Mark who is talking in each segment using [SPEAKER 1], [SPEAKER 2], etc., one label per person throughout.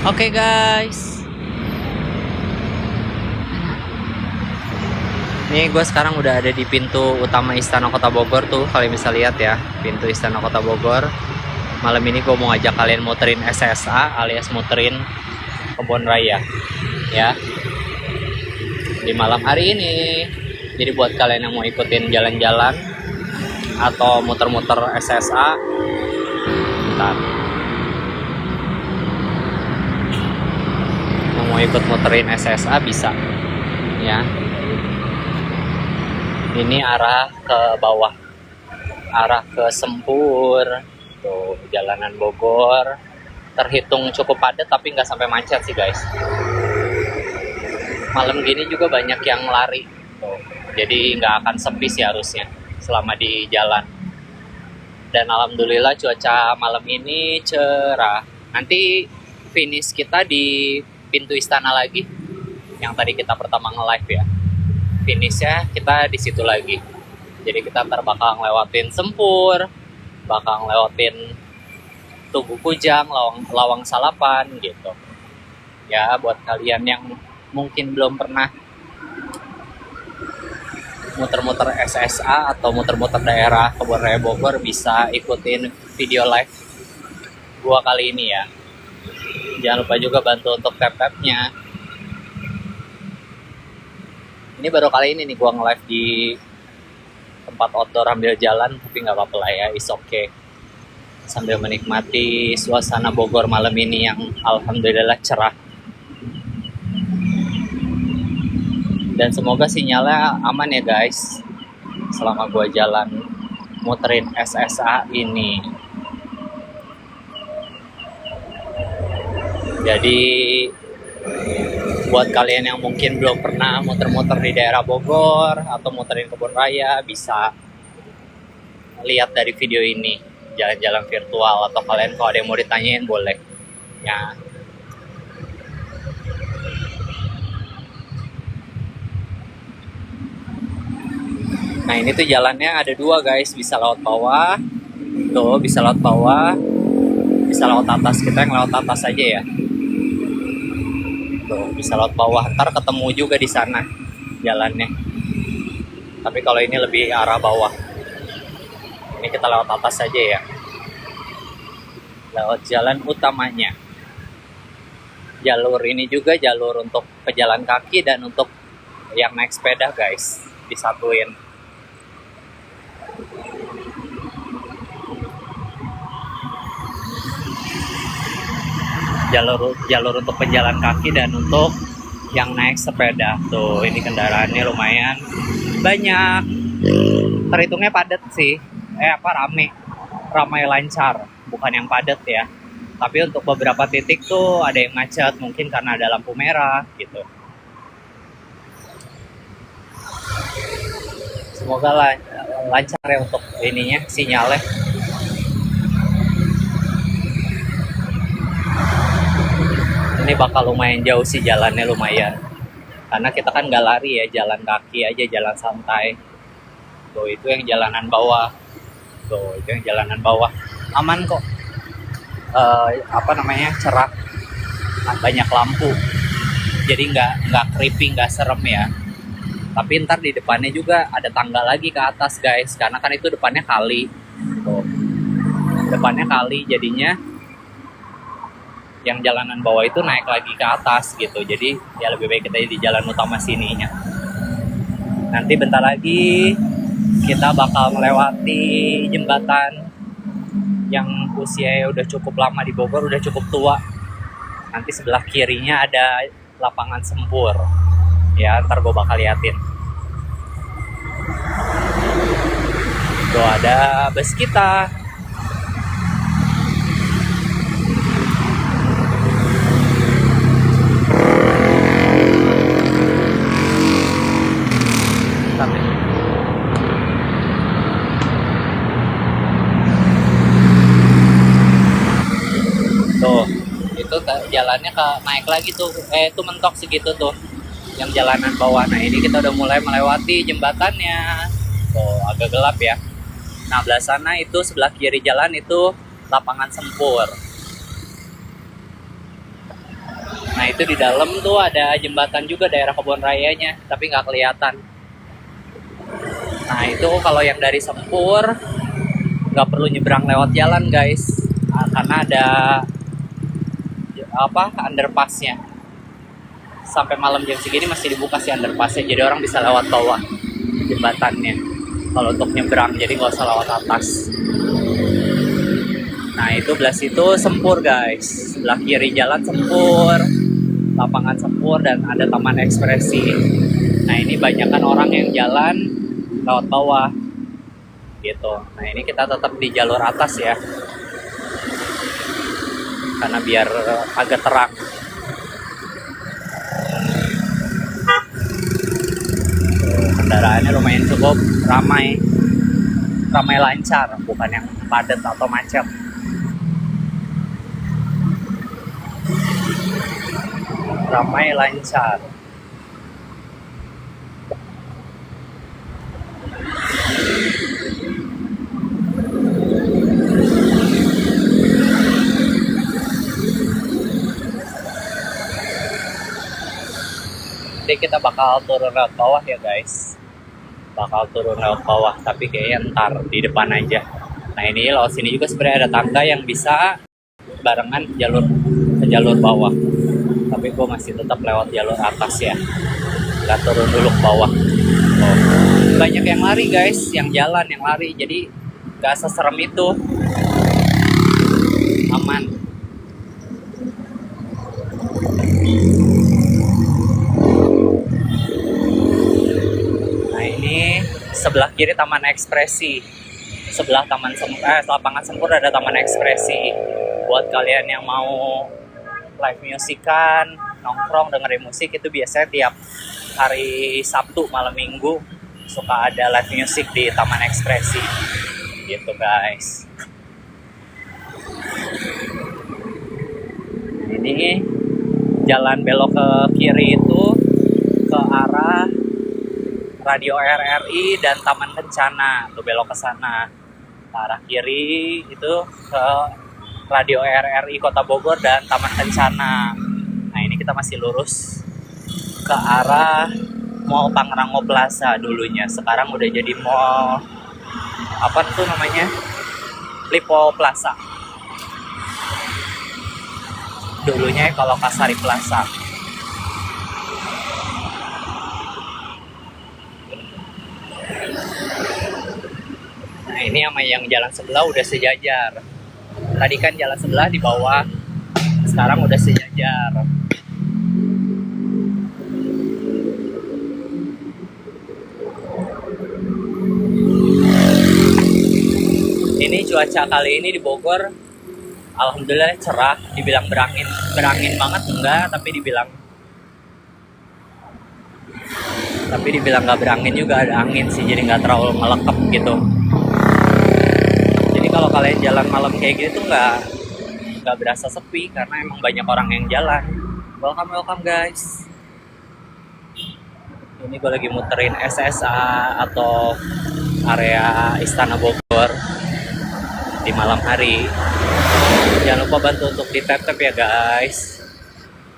[SPEAKER 1] Oke guys, ini gue sekarang udah ada di pintu utama Istana Kota Bogor tuh. Kalian bisa lihat ya, pintu Istana Kota Bogor. Malam ini gue mau ngajak kalian muterin SSA alias muterin Kebun Raya ya, di malam hari ini. Jadi buat kalian yang mau ikutin jalan-jalan atau muter-muter SSA, bentar, yang mau ikut muterin SSA bisa ya. Ini arah ke bawah, arah ke Sempur tuh, jalanan Bogor terhitung cukup padat tapi nggak sampai macet sih guys. Malam gini juga banyak yang lari tuh, jadi nggak akan sepi sih harusnya selama di jalan. Dan alhamdulillah cuaca malam ini cerah. Nanti finish kita di pintu istana lagi, yang tadi kita pertama nge-live ya. Finishnya kita di situ lagi. Jadi kita ntar bakal ngelewatin Sempur, bakal ngelewatin Tugu Kujang, Lawang Salapan gitu. Ya buat kalian yang mungkin belum pernah muter-muter SSA atau muter-muter daerah Kebun Raya Bogor, bisa ikutin video live gua kali ini ya. Jangan lupa juga bantu untuk tap-tapnya. Ini baru kali ini nih gua nge-live di tempat outdoor ambil jalan, tapi nggak apa-apa lah ya, is okay. Sambil menikmati suasana Bogor malam ini yang alhamdulillah cerah. Dan semoga sinyalnya aman ya guys, selama gua jalan muterin SSA ini. Jadi buat kalian yang mungkin belum pernah muter-muter di daerah Bogor atau muterin Kebun Raya, bisa lihat dari video ini, jalan-jalan virtual, atau kalian kalau ada yang mau ditanyain boleh ya. Nah ini tuh jalannya ada dua guys, bisa lewat bawah tuh, bisa lewat bawah, bisa lewat atas. Kita yang lewat atas aja ya. Tuh, bisa lewat bawah, ntar ketemu juga di sana jalannya. Tapi kalau ini lebih arah bawah. Ini kita lewat atas saja ya. Lewat jalan utamanya. Jalur ini juga jalur untuk pejalan kaki dan untuk yang naik sepeda guys, disatuin. Jalur untuk pejalan kaki dan untuk yang naik sepeda. Tuh, ini kendaraannya lumayan banyak. Terhitungnya padat sih. Ramai lancar, bukan yang padat ya. Tapi untuk beberapa titik tuh ada yang macet, mungkin karena ada lampu merah gitu. Semoga lancar ya untuk ininya, sinyalnya. Ini bakal lumayan jauh sih jalannya, lumayan. Karena kita kan nggak lari ya, jalan kaki aja, jalan santai. Tuh, itu yang jalanan bawah. Tuh, itu yang jalanan bawah. Aman kok. Cerah. Banyak lampu. Jadi nggak creepy, nggak serem ya. Tapi ntar di depannya juga ada tangga lagi ke atas guys. Karena kan itu depannya kali. Tuh. Depannya kali, jadinya yang jalanan bawah itu naik lagi ke atas gitu. Jadi ya lebih baik kita di jalan utama sininya. Nanti bentar lagi kita bakal melewati jembatan yang usianya udah cukup lama di Bogor, udah cukup tua. Nanti sebelah kirinya ada lapangan Sempur ya, ntar gue bakal liatin. Tuh ada bus kita. Tuh, itu jalannya naik lagi tuh, itu mentok segitu tuh, yang jalanan bawah. Nah ini kita udah mulai melewati jembatannya. Tuh agak gelap ya. Nah belah sana itu sebelah kiri jalan itu lapangan Sempur. Nah itu di dalam tuh ada jembatan juga daerah Kebon Rayanya, tapi nggak kelihatan. Nah itu kalau yang dari Sempur nggak perlu nyebrang lewat jalan guys, karena ada underpassnya. Sampai malam jam segini masih dibuka sih underpassnya, jadi orang bisa lewat bawah jembatannya kalau untuk nyebrang, jadi nggak usah lewat atas. Nah itu belah situ Sempur guys, sebelah kiri jalan Sempur, lapangan Sempur, dan ada Taman Ekspresi. Nah ini banyakkan orang yang jalan lewat bawah gitu. Nah ini kita tetap di jalur atas ya, karena biar agak terang. Kendaraannya lumayan cukup ramai lancar, bukan yang padat atau macet. Ramai lancar. Jadi kita bakal turun lewat bawah ya guys, bakal turun lewat bawah, tapi kayaknya ntar di depan aja. Nah ini lewat sini juga sebenarnya ada tangga yang bisa barengan ke jalur bawah, tapi gue masih tetap lewat jalur atas ya, nggak turun dulu ke bawah. Banyak yang lari guys, yang jalan, yang lari, jadi gak seserem itu, aman. Sebelah kiri Taman Ekspresi, sebelah lapangan Sempur ada Taman Ekspresi. Buat kalian yang mau live musikan, nongkrong, dengerin musik, itu biasanya tiap hari Sabtu malam Minggu suka ada live music di Taman Ekspresi gitu guys. Ini jalan belok ke kiri itu ke arah Radio RRI dan Taman Kencana, tuh belok ke sana. Ke arah kiri itu ke Radio RRI Kota Bogor dan Taman Kencana. Nah ini kita masih lurus ke arah Mall Pangrango Plaza dulunya. Sekarang udah jadi mall apa tuh namanya? Lipo Plaza. Dulunya kalau Kasari Plaza. Nah ini sama yang jalan sebelah udah sejajar. Tadi kan jalan sebelah di bawah, sekarang udah sejajar. Ini cuaca kali ini di Bogor, alhamdulillah cerah. Dibilang berangin banget enggak, tapi dibilang nggak berangin juga, ada angin sih, jadi nggak terlalu melekep gitu. Jadi kalau kalian jalan malam kayak gitu nggak berasa sepi, karena emang banyak orang yang jalan. Welcome guys. Ini gue lagi muterin SSA atau area Istana Bogor di malam hari. Jangan lupa bantu untuk di tap ya guys,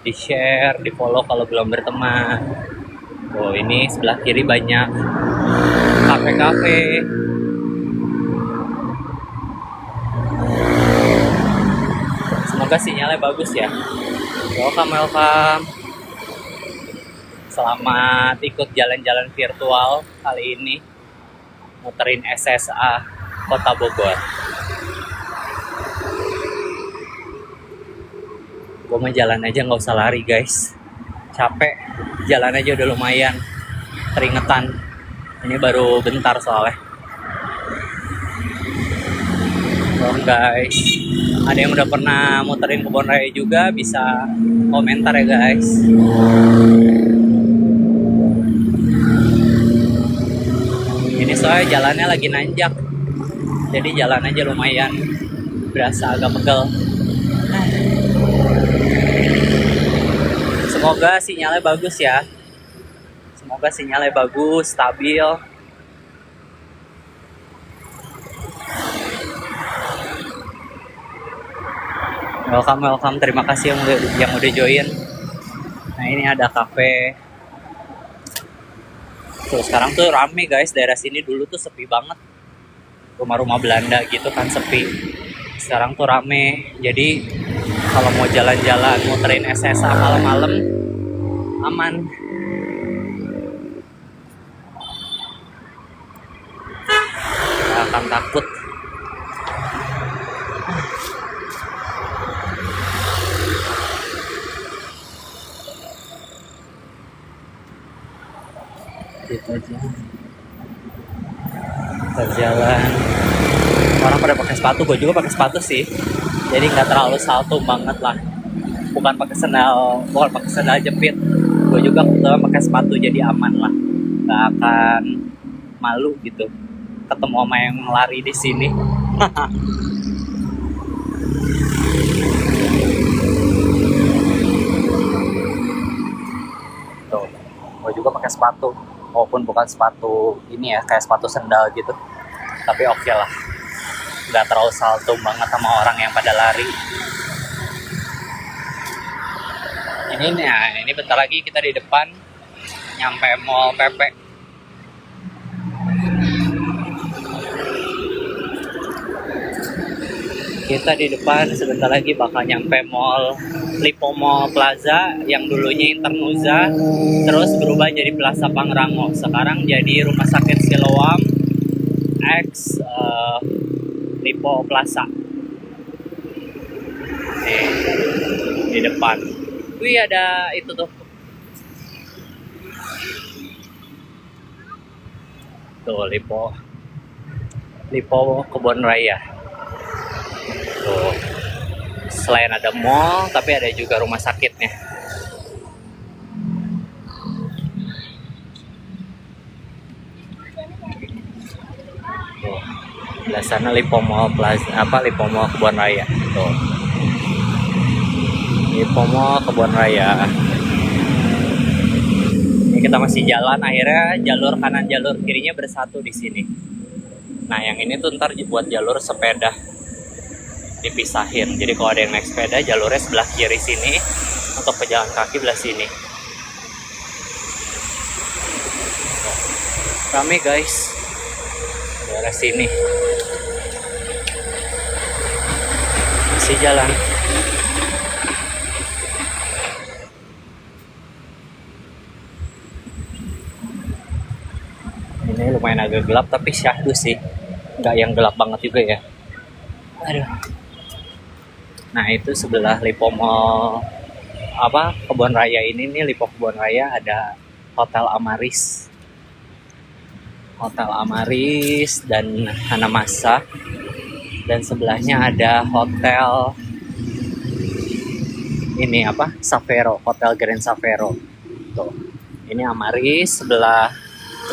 [SPEAKER 1] di share, di follow kalau belum berteman. Oh ini sebelah kiri banyak kafe-kafe. Semoga sinyalnya bagus ya. Welcome. Selamat ikut jalan-jalan virtual kali ini, muterin SSA Kota Bogor. Gue mau jalan aja, nggak usah lari guys, capek. Jalan aja udah lumayan keringetan. Ini baru bentar soalnya. Guys, ada yang udah pernah muterin Kebon Raya juga, bisa komentar ya guys. Ini soalnya jalannya lagi nanjak, jadi jalan aja lumayan berasa agak pegel. Semoga sinyalnya bagus ya. Semoga sinyalnya bagus, stabil. Welcome. Terima kasih yang udah join. Nah ini ada kafe. Tuh sekarang tuh rame guys, daerah sini dulu tuh sepi banget. Rumah-rumah Belanda gitu kan sepi. Sekarang tuh rame. Jadi kalau mau jalan-jalan, muterin SSA malam-malam aman. Gak akan takut. Gitu aja. Kita jalan. Orang pada pakai sepatu, gue juga pakai sepatu sih. Jadi nggak terlalu salto banget lah. Bukan pakai sandal jepit. Gue juga kebetulan pakai sepatu jadi aman lah. Gak akan malu gitu ketemu sama yang lari di sini. Tuh, gue juga pakai sepatu, walaupun bukan sepatu ini ya, kayak sepatu sendal gitu. Tapi oke lah, nggak terlalu salto banget sama orang yang pada lari. Ini bentar lagi kita di depan nyampe Mall PP. Kita di depan sebentar lagi bakal nyampe Mall Lipo Mall Plaza yang dulunya Internuza, terus berubah jadi Plaza Pangrango. Sekarang jadi Rumah Sakit Siloam X Lipo Plaza. Di depan. Wih ada itu tuh. Tuh Lipo Kebon Raya. Tuh. Selain ada mall, tapi ada juga rumah sakitnya. Tuh. Di sana Lipo Mall Plaza, Lipo Mall Kebon Raya. Tuh. Lipo Mall Kebon Raya. Ini kita masih jalan, akhirnya jalur kanan jalur kirinya bersatu di sini. Nah, yang ini tuh ntar buat jalur sepeda. Dipisahin, jadi kalau ada yang naik sepeda jalurnya sebelah kiri sini, untuk pejalan kaki belah sini. Rame guys daerah sini, masih jalan. Ini lumayan agak gelap tapi syahdu sih, nggak yang gelap banget juga ya. Aduh. Nah itu sebelah Lipo Mall Kebon Raya ini nih, Lipo Kebon Raya ada Hotel Amaris dan Hanamasa, dan sebelahnya ada hotel ini Savero, Hotel Grand Savero. Tuh. Ini Amaris, sebelah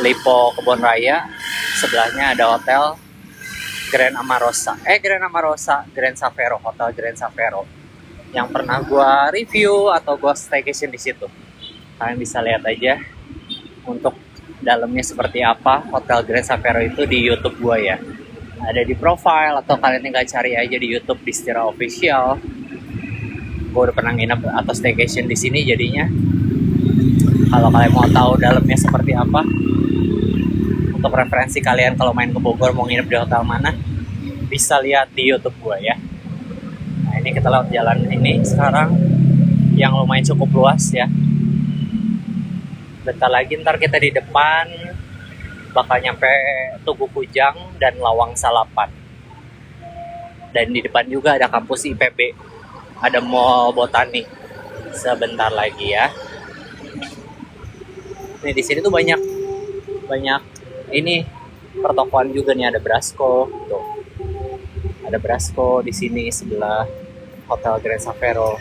[SPEAKER 1] Lipo Kebon Raya, sebelahnya ada hotel Grand Savero, Hotel Grand Savero. Yang pernah gua review atau gua staycation di situ. Kalian bisa lihat aja untuk dalamnya seperti apa Hotel Grand Savero itu di YouTube gua ya. Ada di profile atau kalian tinggal cari aja di YouTube di Stira Official. Gua udah pernah nginep atau staycation di sini jadinya. Kalau kalian mau tahu dalamnya seperti apa, untuk referensi kalian kalau main ke Bogor mau nginep di hotel mana, bisa lihat di YouTube gue ya. Nah ini kita lewat jalan ini sekarang yang lumayan cukup luas ya. Bentar lagi ntar kita di depan bakal nyampe Tugu Kujang dan Lawang Salapan. Dan di depan juga ada kampus IPB, ada Mall Botani sebentar lagi ya. Nih di sini tuh banyak ini pertokoan juga nih, ada Brasco tuh. Ada Brasco di sini sebelah Hotel Grand Savero.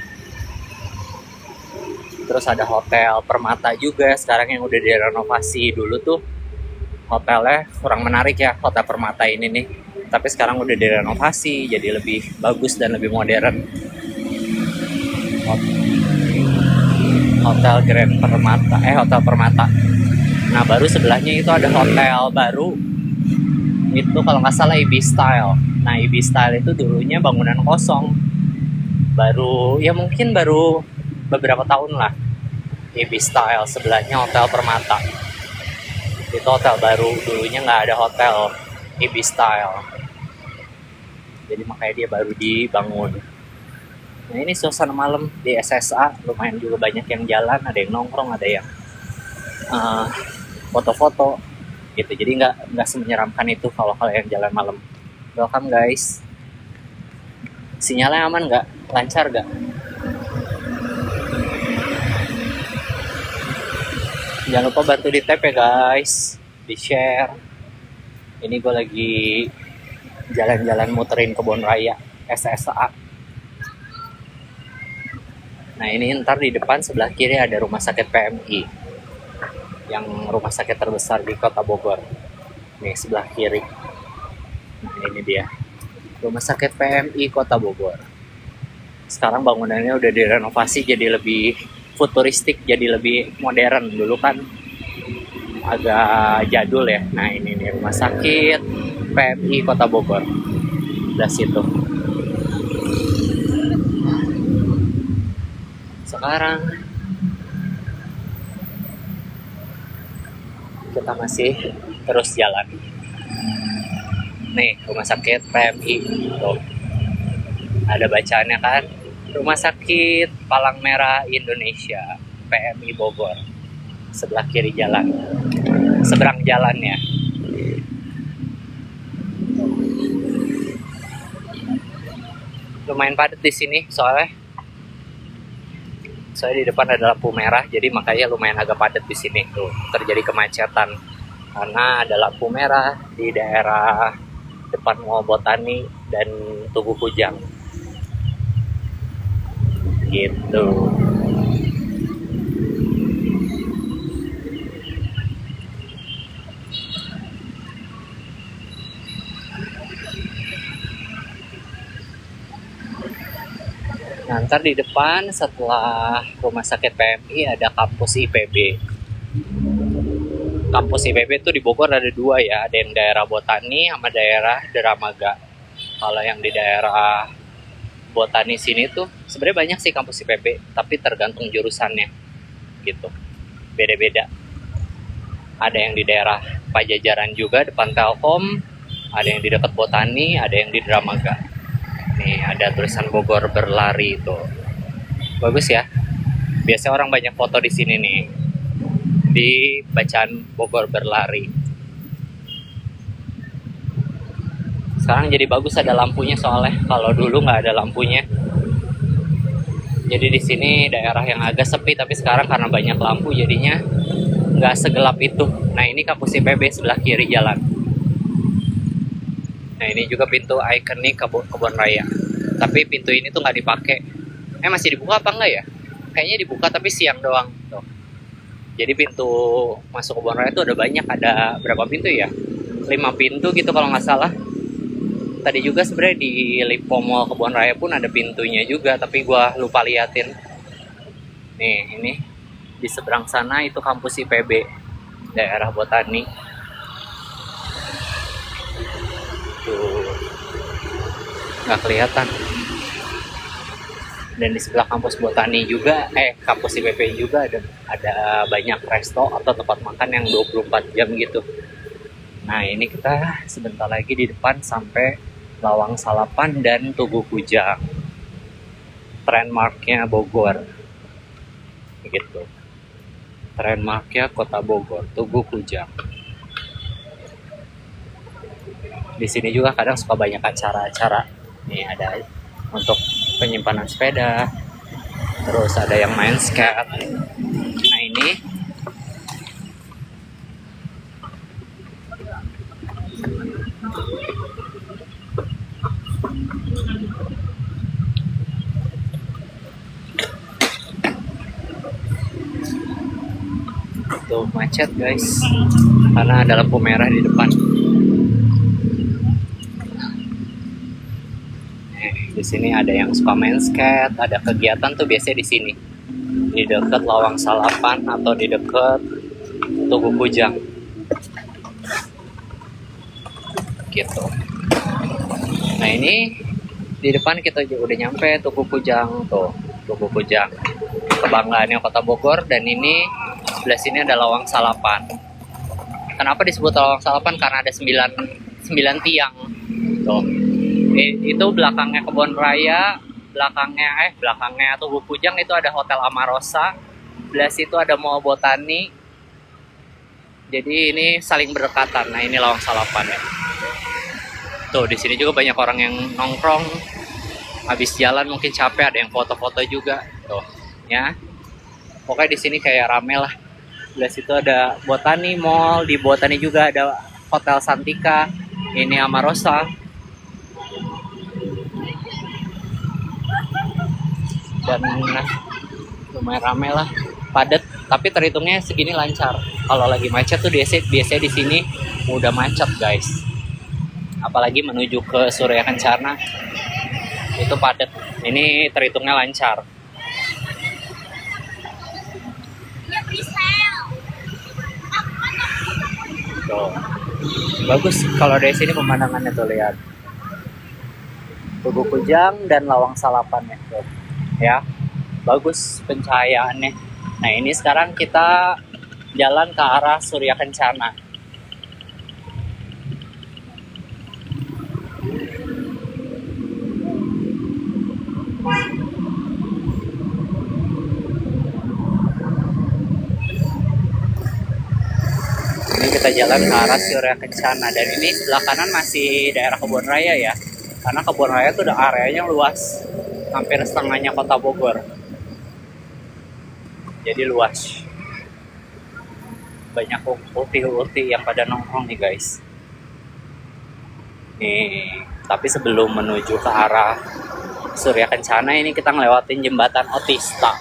[SPEAKER 1] Terus ada Hotel Permata juga sekarang yang udah direnovasi. Dulu tuh hotelnya kurang menarik ya, Hotel Permata ini nih. Tapi sekarang udah direnovasi jadi lebih bagus dan lebih modern. Hotel Permata. Nah baru sebelahnya itu ada hotel baru, itu kalau nggak salah Ibis Style. Nah Ibis Style itu dulunya bangunan kosong, mungkin baru beberapa tahun lah. Ibis Style, sebelahnya Hotel Permata. Itu hotel baru, dulunya nggak ada hotel Ibis Style. Jadi makanya dia baru dibangun. Nah ini suasana malam di SSA, lumayan juga banyak yang jalan, ada yang nongkrong, ada yang foto-foto gitu. Jadi nggak semenyeramkan itu kalau kalian jalan malam. Welcome guys. Sinyalnya aman nggak? Lancar nggak? Jangan lupa bantu di tap ya guys, di share. Ini gue lagi jalan-jalan muterin kebun raya SSA. Nah ini ntar di depan sebelah kiri ada rumah sakit PMI, yang rumah sakit terbesar di kota Bogor. Nih sebelah kiri. Nah ini dia, rumah sakit PMI kota Bogor. Sekarang bangunannya udah direnovasi jadi lebih futuristik, jadi lebih modern. Dulu kan agak jadul ya. Nah ini nih rumah sakit PMI kota Bogor. Udah situ. Sekarang kita masih terus jalan. Nih rumah sakit PMI tuh, ada bacaannya kan, Rumah Sakit Palang Merah Indonesia PMI Bogor. Sebelah kiri jalan, seberang jalannya. Lumayan padat di sini soalnya di depan ada lampu merah, jadi makanya lumayan agak padat di sini tuh, terjadi kemacetan karena ada lampu merah di daerah depan Mall Botani dan Tugu Kujang gitu. Nah, ntar di depan setelah rumah sakit PMI ada kampus IPB. Kampus IPB itu di Bogor ada dua ya, ada yang daerah Botani sama daerah Dramaga. Kalau yang di daerah Botani sini tuh sebenarnya banyak sih kampus IPB, tapi tergantung jurusannya gitu, beda-beda. Ada yang di daerah Pajajaran juga depan Telkom, ada yang di dekat Botani, ada yang di Dramaga. Nih ada tulisan Bogor berlari itu, bagus ya. Biasanya orang banyak foto di sini nih, di bacaan Bogor berlari. Sekarang jadi bagus ada lampunya soalnya, kalau dulu nggak ada lampunya. Jadi di sini daerah yang agak sepi, tapi sekarang karena banyak lampu jadinya nggak segelap itu. Nah ini kampus IPB sebelah kiri jalan. Nah ini juga pintu ikonik kebun raya, tapi pintu ini tuh nggak dipakai. Masih dibuka apa enggak ya? Kayaknya dibuka tapi siang doang tuh. Jadi pintu masuk kebun raya tuh ada banyak, ada berapa pintu ya? 5 pintu gitu kalau nggak salah. Tadi juga sebenarnya di Lipo Mall Kebun Raya pun ada pintunya juga, tapi gua lupa liatin. Nih ini di seberang sana itu kampus IPB daerah Botani. Tuh nggak kelihatan. Dan di sebelah kampus Botani juga, kampus IPB juga ada banyak resto atau tempat makan yang 24 jam gitu. Nah ini kita sebentar lagi di depan sampai Lawang Salapan dan Tugu Kujang, landmarknya Bogor gitu. Landmarknya kota Bogor, Tugu Kujang. Di sini juga kadang suka banyak acara-acara. Nih ada untuk penyimpanan sepeda, terus ada yang main skate. Nah ini tuh macet guys, karena ada lampu merah di depan. Di sini ada yang suka main skate, ada kegiatan tuh biasanya di sini, di dekat Lawang Salapan atau di dekat Tugu Kujang, gitu. Nah ini di depan kita udah nyampe Tugu Kujang tuh, Tugu Kujang. kebanggaannya Kota Bogor. Dan ini sebelah sini ada Lawang Salapan. Kenapa disebut Lawang Salapan? Karena ada 9 tiang. Tuh. Itu belakangnya Kebun Raya, belakangnya Tugu Kujang itu ada Hotel Amarosa. Sebelah situ ada Mall Botani. Jadi ini saling berdekatan. Nah, ini Lawang Salapan ya. Tuh, di sini juga banyak orang yang nongkrong. Habis jalan mungkin capek, ada yang foto-foto juga. Tuh, ya. Pokoknya di sini kayak rame lah. Sebelah situ ada Botani Mall, di Botani juga ada Hotel Santika. Ini Amarosa. Dan lumayan rame lah, padat, tapi terhitungnya segini lancar. Kalau lagi macet tuh biasanya di sini udah macet guys. Apalagi menuju ke Surya Kencana itu padat. Ini terhitungnya lancar. Tuh. Bagus kalau dari sini pemandangannya tuh, lihat. Tugu Kujang dan Lawang Salapan ya. Tuh. Ya, bagus pencahayaannya. Nah, ini sekarang kita jalan ke arah Surya Kencana. Ini kita jalan ke arah Surya Kencana, dan ini sebelah kanan masih daerah Kebun Raya ya. Karena Kebun Raya tuh udah areanya luas, hampir setengahnya Kota Bogor. Jadi luas. Banyak ulti-ulti yang pada nongkrong nih guys. Nih, tapi sebelum menuju ke arah Surya Kencana ini kita ngelewatin jembatan Otista.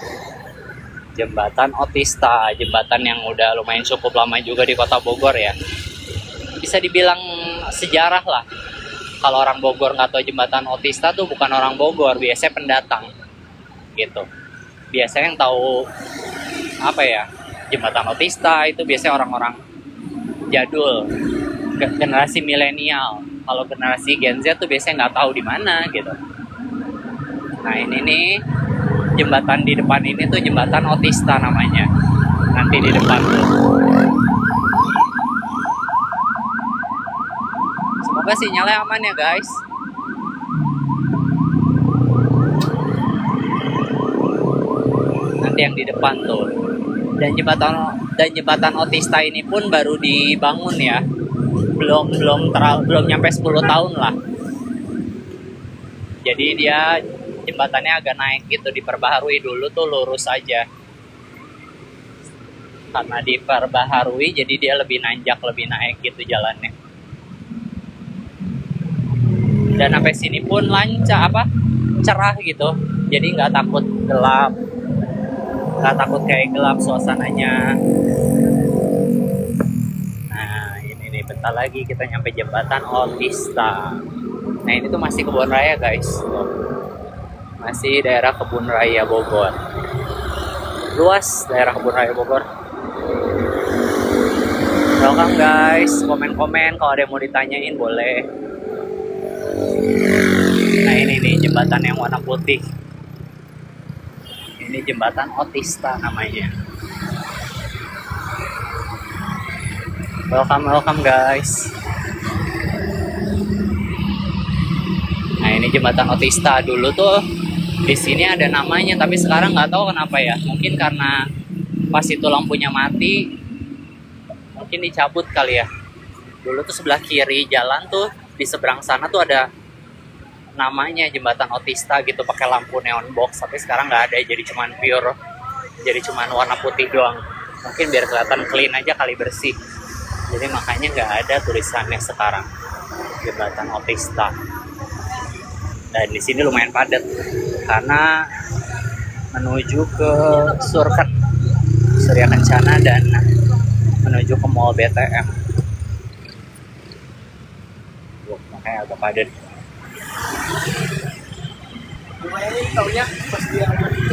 [SPEAKER 1] Jembatan Otista, jembatan yang udah lumayan cukup lama juga di Kota Bogor ya. Bisa dibilang sejarah lah. Kalau orang Bogor nggak tahu jembatan Otista tuh bukan orang Bogor, biasanya pendatang gitu. Biasanya yang tahu apa ya, jembatan Otista itu biasanya orang-orang jadul, generasi milenial. Kalau generasi Gen Z tuh biasanya nggak tahu di mana gitu. Nah, ini nih jembatan di depan ini tuh jembatan Otista namanya. Nanti di depan tuh. Semoga sinyalnya aman ya guys. Nanti yang di depan tuh. Dan jembatan Otista ini pun baru dibangun ya. Belum nyampe 10 tahun lah. Jadi dia jembatannya agak naik gitu, diperbaharui. Dulu tuh lurus aja. Karena diperbaharui jadi dia lebih nanjak, lebih naik gitu jalannya. Dan sampai sini pun cerah gitu. Jadi nggak takut gelap. Nggak takut kayak gelap suasananya. Nah, ini nih bentar lagi kita nyampe jembatan Otista. Nah, ini tuh masih Kebun Raya guys. Masih daerah Kebun Raya Bogor. Luas daerah Kebun Raya Bogor. Welcome guys, komen-komen kalau ada yang mau ditanyain boleh. Nah, ini nih jembatan yang warna putih. Ini jembatan Otista namanya. Welcome guys. Nah, ini jembatan Otista. Dulu tuh di sini ada namanya, tapi sekarang nggak tahu kenapa ya. Mungkin karena pas itu lampunya mati, mungkin dicabut kali ya. Dulu tuh sebelah kiri jalan tuh, di seberang sana tuh ada namanya jembatan Otista gitu, pakai lampu neon box. Tapi sekarang nggak ada, jadi cuman pure, jadi cuman warna putih doang. Mungkin biar kelihatan clean aja kali, bersih. Jadi makanya nggak ada tulisannya sekarang, jembatan Otista. Dan di sini lumayan padat karena menuju ke Surya Kencana dan menuju ke Mall BTM. Makanya agak padat.
[SPEAKER 2] Taunya pas dia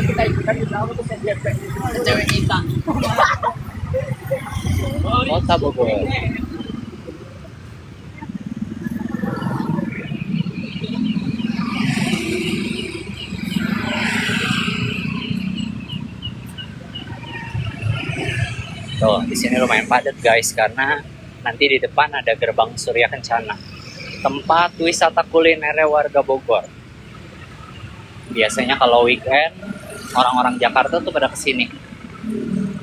[SPEAKER 2] kita ikutan di dalam tuh cewek kita.
[SPEAKER 1] Kota Bogor. Tuh, di sini lumayan padat guys karena nanti di depan ada gerbang Surya Kencana, tempat wisata kuliner warga Bogor. Biasanya kalau weekend orang-orang Jakarta tuh pada kesini,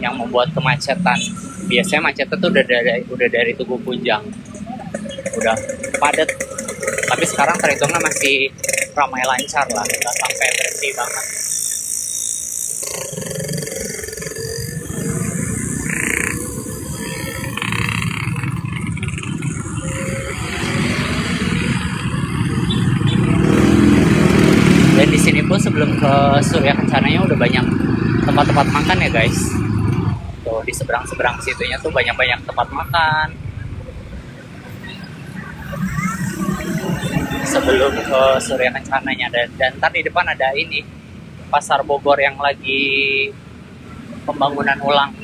[SPEAKER 1] yang membuat kemacetan. Biasanya macetnya tuh udah dari Tugu Kujang, udah padat. Tapi sekarang terhitungnya masih ramai lancar lah, nggak sampai berhenti banget. Dan di sini pun sebelum ke Surya Kencananya udah banyak tempat-tempat makan ya guys. Tuh di seberang-seberang situnya tuh banyak-banyak tempat makan. Sebelum ke Surya Kencananya dan ntar di depan ada ini Pasar Bogor yang lagi pembangunan ulang,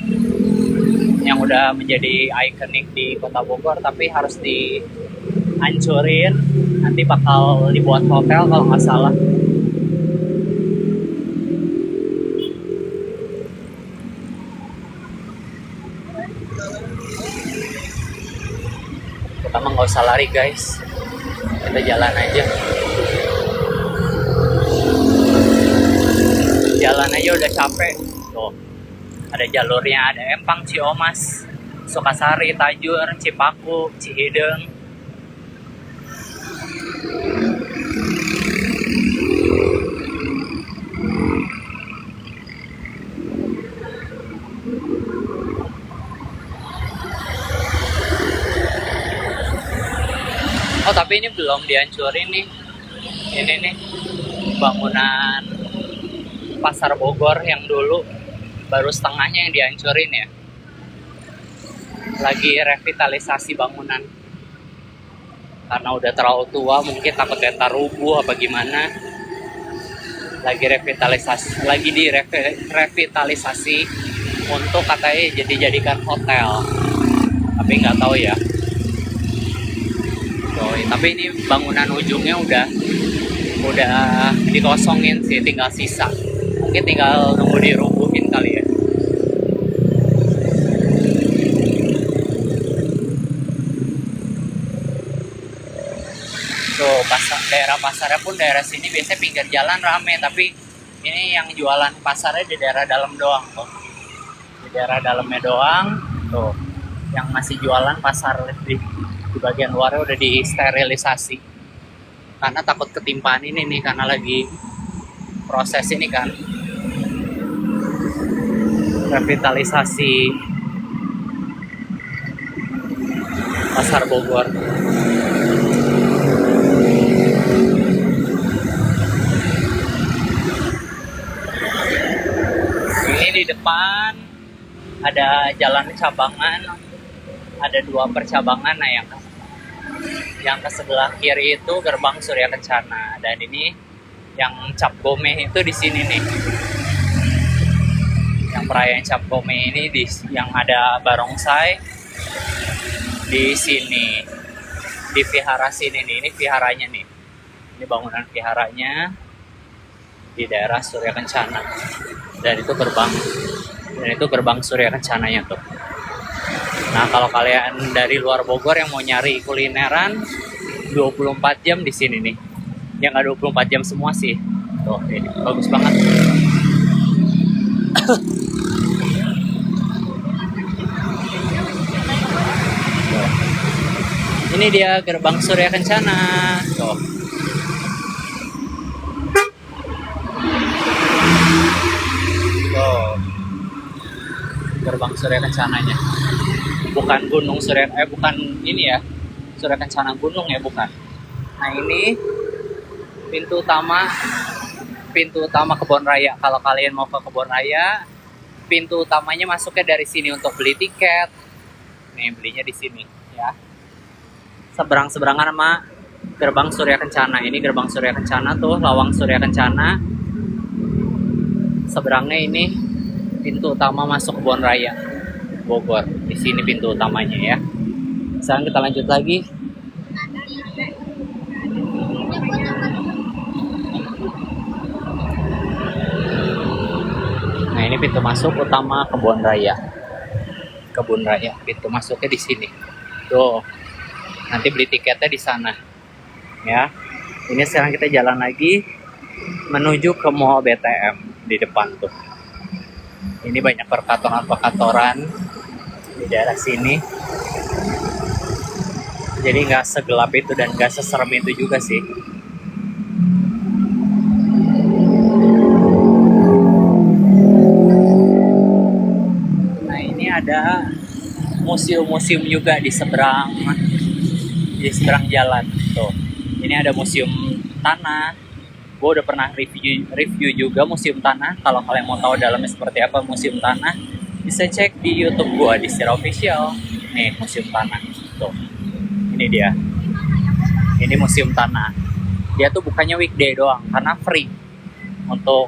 [SPEAKER 1] yang udah menjadi ikonik di kota Bogor tapi harus dihancurin. Nanti bakal dibuat hotel kalau nggak salah. Kita mah nggak usah lari guys, kita jalan aja. Jalan aja udah capek. Tuh, ada jalurnya, ada Empang, Ciomas, Sukasari, Tajur, Cipaku, Cihideng. Oh tapi ini belum dihancurin nih. Ini nih bangunan Pasar Bogor yang dulu, baru setengahnya yang dihancurin ya. Lagi revitalisasi bangunan. Karena udah terlalu tua, mungkin takutnya ntar rubuh apa gimana. Lagi revitalisasi untuk katanya jadikan hotel. Tapi nggak tahu ya. Tapi ini bangunan ujungnya udah dikosongin sih, tinggal sisa. Mungkin tinggal nunggu dirubuhin kali ya. Tuh, daerah pasarnya pun daerah sini biasanya pinggir jalan rame, tapi ini yang jualan pasarnya di daerah dalam doang tuh. Di daerah dalamnya doang tuh. Yang masih jualan pasar di bagian luarnya udah disterilisasi. Karena takut ketimpaan ini nih, karena lagi proses ini kan. Revitalisasi Pasar Bogor. Ini di depan ada jalan cabangan, ada 2 percabangan. Nah yang ke sebelah kiri itu gerbang Surya Kencana, dan ini yang Cap Gome itu di sini nih. Yang perayaan Cap Gome ini yang ada barongsai di sini, di vihara sini nih. Ini viharanya nih, ini bangunan viharanya di daerah Surya Kencana, dan itu gerbang Surya Kencananya tuh. Nah, kalau kalian dari luar Bogor yang mau nyari kulineran 24 jam di sini nih. Ya nggak 24 jam semua sih. Tuh, ini bagus banget. Ini dia gerbang Surya Kencana. Tuh. Tuh. Gerbang Surya Kencananya. Bukan Gunung Surya, bukan ini ya, Surya Kencana Gunung ya, bukan. Nah ini pintu utama Kebon Raya. Kalau kalian mau ke Kebon Raya, pintu utamanya masuknya dari sini untuk beli tiket. Nih belinya di sini ya. Seberang-seberangan sama gerbang Surya Kencana. Ini gerbang Surya Kencana tuh, lawang Surya Kencana. Seberangnya ini pintu utama masuk Kebon Raya Bogor. Di sini pintu utamanya ya. Sekarang kita lanjut lagi. Nah, ini pintu masuk utama Kebon Raya. Kebun Raya, pintu masuknya di sini. Tuh, nanti beli tiketnya di sana. Ya, ini sekarang kita jalan lagi menuju ke Mall BTM di depan tuh. Ini banyak perkantoran-perkantoran di daerah sini. Jadi nggak segelap itu dan nggak seserem itu juga sih. Nah ini ada museum-museum juga di seberang jalan tuh. Ini ada museum tanah. Gue udah pernah review juga museum tanah. Kalau kalian mau tahu dalamnya seperti apa museum tanah, bisa cek di YouTube gue di Secara Official. Nih museum tanah tuh. Ini dia. Ini museum tanah. Dia tuh bukannya weekday doang, karena free untuk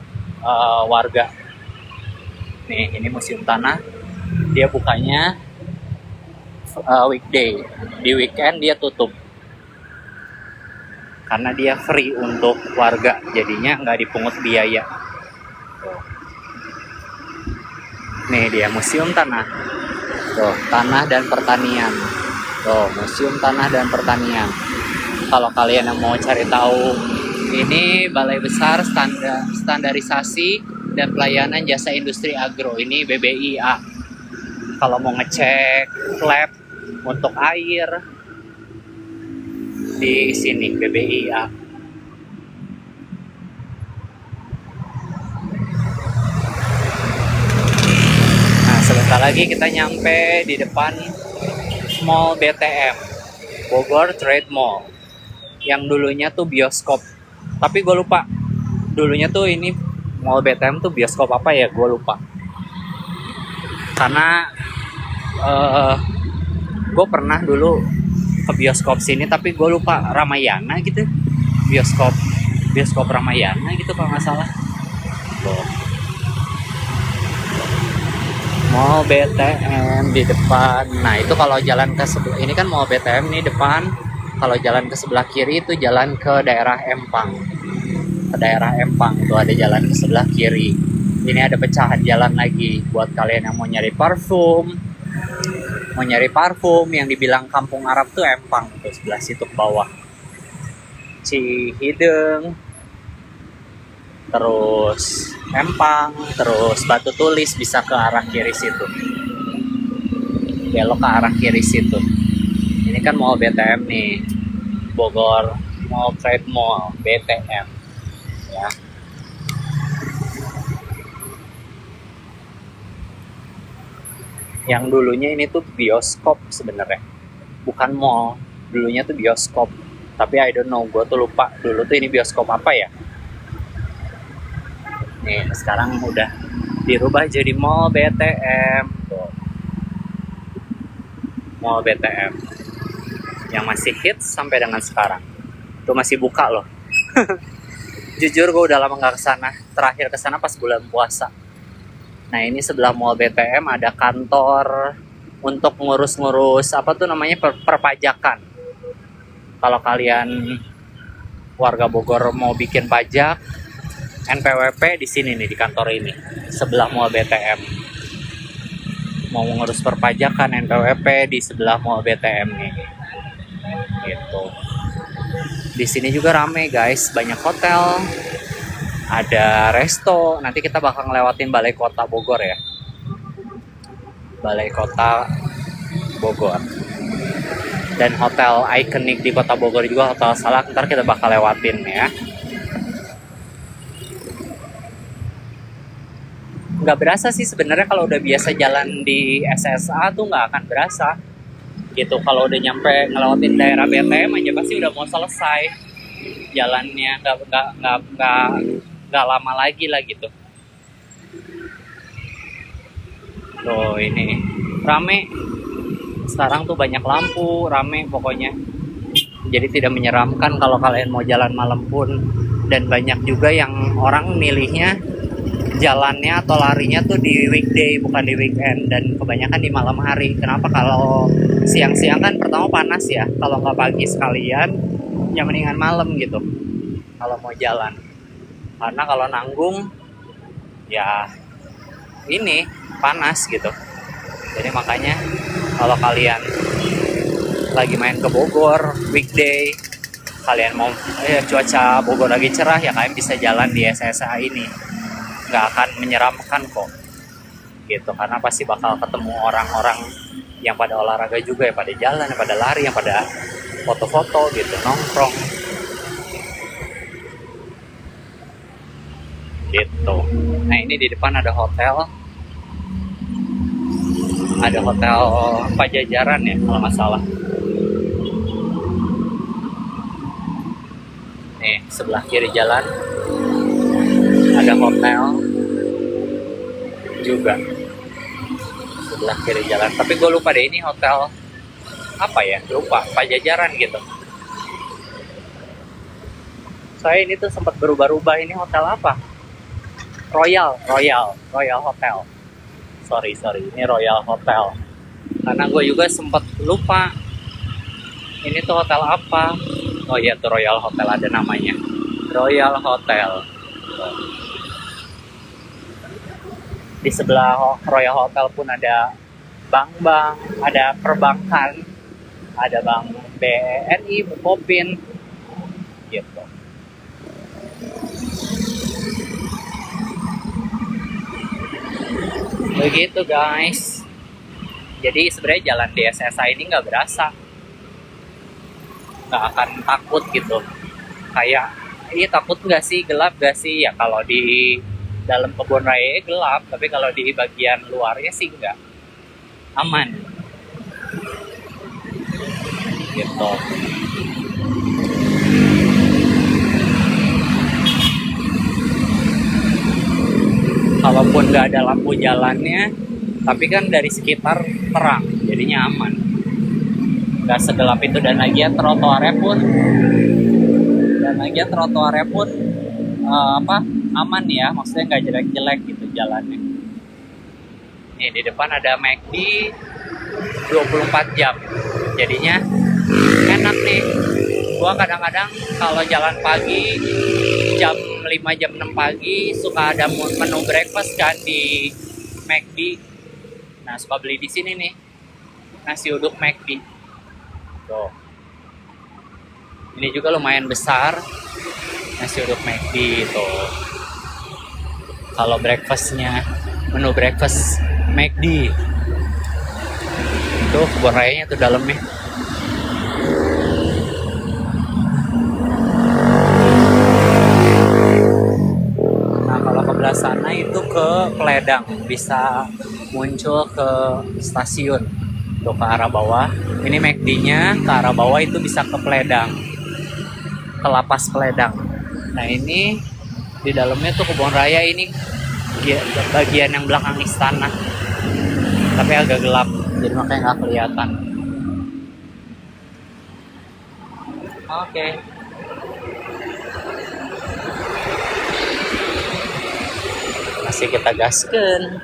[SPEAKER 1] warga. Nih, ini museum tanah. Dia bukanya weekday. Di weekend dia tutup. Karena dia free untuk warga, jadinya nggak dipungut biaya. Nih dia museum tanah. Tuh, tanah dan pertanian. Tuh, museum tanah dan pertanian. Kalau kalian yang mau cari tahu, ini Balai Besar Standarisasi dan Pelayanan Jasa Industri Agro. Ini BBIA. Kalau mau ngecek lab untuk air, di sini BBIA. Nah, sebentar lagi kita nyampe di depan Mall BTM, Bogor Trade Mall, yang dulunya tuh bioskop. Tapi gue lupa, dulunya tuh ini Mall BTM tuh bioskop apa ya, gue lupa. Karena gue pernah dulu ke bioskop sini, tapi gue lupa Ramayana gitu, bioskop Ramayana gitu kalau nggak salah. Tuh. Mall BTM di depan. Nah itu kalau jalan ke sebelah ini kan Mall BTM ini depan. Kalau jalan ke sebelah kiri itu jalan ke daerah Empang. Ke daerah Empang itu ada jalan ke sebelah kiri. Ini ada pecahan jalan lagi buat kalian yang mau nyari parfum. Mau nyari parfum yang dibilang kampung Arab tuh Empang tuh sebelah situ ke bawah. Cihideng, terus Empang, terus Batu Tulis, bisa ke arah kiri situ. Belok ke arah kiri situ. Ini kan Mall BTM nih, Bogor Mall Trade Mall BTM. Ya. Yang dulunya ini tuh bioskop sebenarnya, bukan mall. Dulunya tuh bioskop, tapi I don't know, gue tuh lupa dulu tuh ini bioskop apa ya. Nih sekarang udah dirubah jadi Mall BTM tuh. Mall BTM yang masih hits sampai dengan sekarang. Tuh masih buka loh. Jujur gue udah lama nggak kesana. Terakhir kesana pas bulan puasa. Nah ini sebelah Mall BTM ada kantor untuk ngurus-ngurus apa tuh namanya perpajakan. Kalau kalian warga Bogor mau bikin pajak, NPWP di sini nih, di kantor ini sebelah Mall BTM. Mau ngurus perpajakan NPWP di sebelah Mall BTM nih. Gitu. Di sini juga rame guys, banyak hotel, ada resto. Nanti kita bakal ngelewatin Balai Kota Bogor ya. Balai Kota Bogor. Dan hotel ikonik di Kota Bogor juga, Hotel Salak, ntar kita bakal lewatin ya. Nggak berasa sih sebenarnya kalau udah biasa jalan di SSA tuh nggak akan berasa gitu. Kalau udah nyampe ngelewatin daerah BTM aja pasti udah mau selesai jalannya, nggak lama lagi lah gitu. Tuh ini rame sekarang tuh, banyak lampu, rame pokoknya, jadi tidak menyeramkan kalau kalian mau jalan malam pun. Dan banyak juga yang orang milihnya jalannya atau larinya tuh di weekday bukan di weekend, dan kebanyakan di malam hari. Kenapa? Kalau siang-siang kan pertama panas ya, kalau nggak pagi sekalian ya mendingan malam gitu kalau mau jalan. Karena kalau nanggung ya ini panas gitu. Jadi makanya kalau kalian lagi main ke Bogor weekday, kalian mau cuaca Bogor lagi cerah, ya kalian bisa jalan di SSA ini, nggak akan menyeramkan kok gitu, karena pasti bakal ketemu orang-orang yang pada olahraga juga, yang pada jalan, yang pada lari, yang pada foto-foto gitu, nongkrong gitu. Nah ini di depan ada hotel Pajajaran ya kalau nggak salah. Nih sebelah kiri jalan ada hotel juga, sebelah kiri jalan. Tapi gue lupa deh ini hotel apa ya, lupa, Pajajaran gitu. Saya ini tuh sempat berubah-ubah, ini hotel apa? Royal Hotel. Sorry, ini Royal Hotel. Karena gue juga sempat lupa ini tuh hotel apa. Oh iya tuh Royal Hotel, ada namanya, Royal Hotel. Di sebelah Royal Hotel pun ada bank-bank, ada perbankan, ada bank BNI, Bukopin gitu. Begitu guys. Jadi sebenarnya jalan di SSA ini nggak berasa, nggak akan takut gitu. Kayak, takut nggak sih, gelap nggak sih? Ya kalau di dalam kebun raya gelap, tapi kalau di bagian luarnya sih nggak, aman gitu. Kalaupun nggak ada lampu jalannya, tapi kan dari sekitar terang, jadinya aman, nggak segelap itu. Dan lagian trotoarnya pun aman ya, maksudnya nggak jelek-jelek gitu jalannya. Nih di depan ada McD 24 jam, jadinya enak nih. Gua kadang-kadang kalau jalan pagi jam 5 jam 6 pagi suka ada menu breakfast kan di McD. Nah, suka beli di sini nih, nasi uduk McD. Tuh. Ini juga lumayan besar, nasi uduk McD tuh. Kalau breakfastnya, menu breakfast McD. Tuh kebun rayanya tuh dalamnya. Nah, kalau ke belah sana itu ke Pledang, bisa muncul ke stasiun tuh ke arah bawah. Ini McD-nya ke arah bawah itu bisa ke Pledang, ke Lapas Pledang. Nah ini di dalamnya tuh kebun raya, ini bagian yang belakang istana, tapi agak gelap jadi makanya nggak kelihatan. Oke. Masih kita gaskan.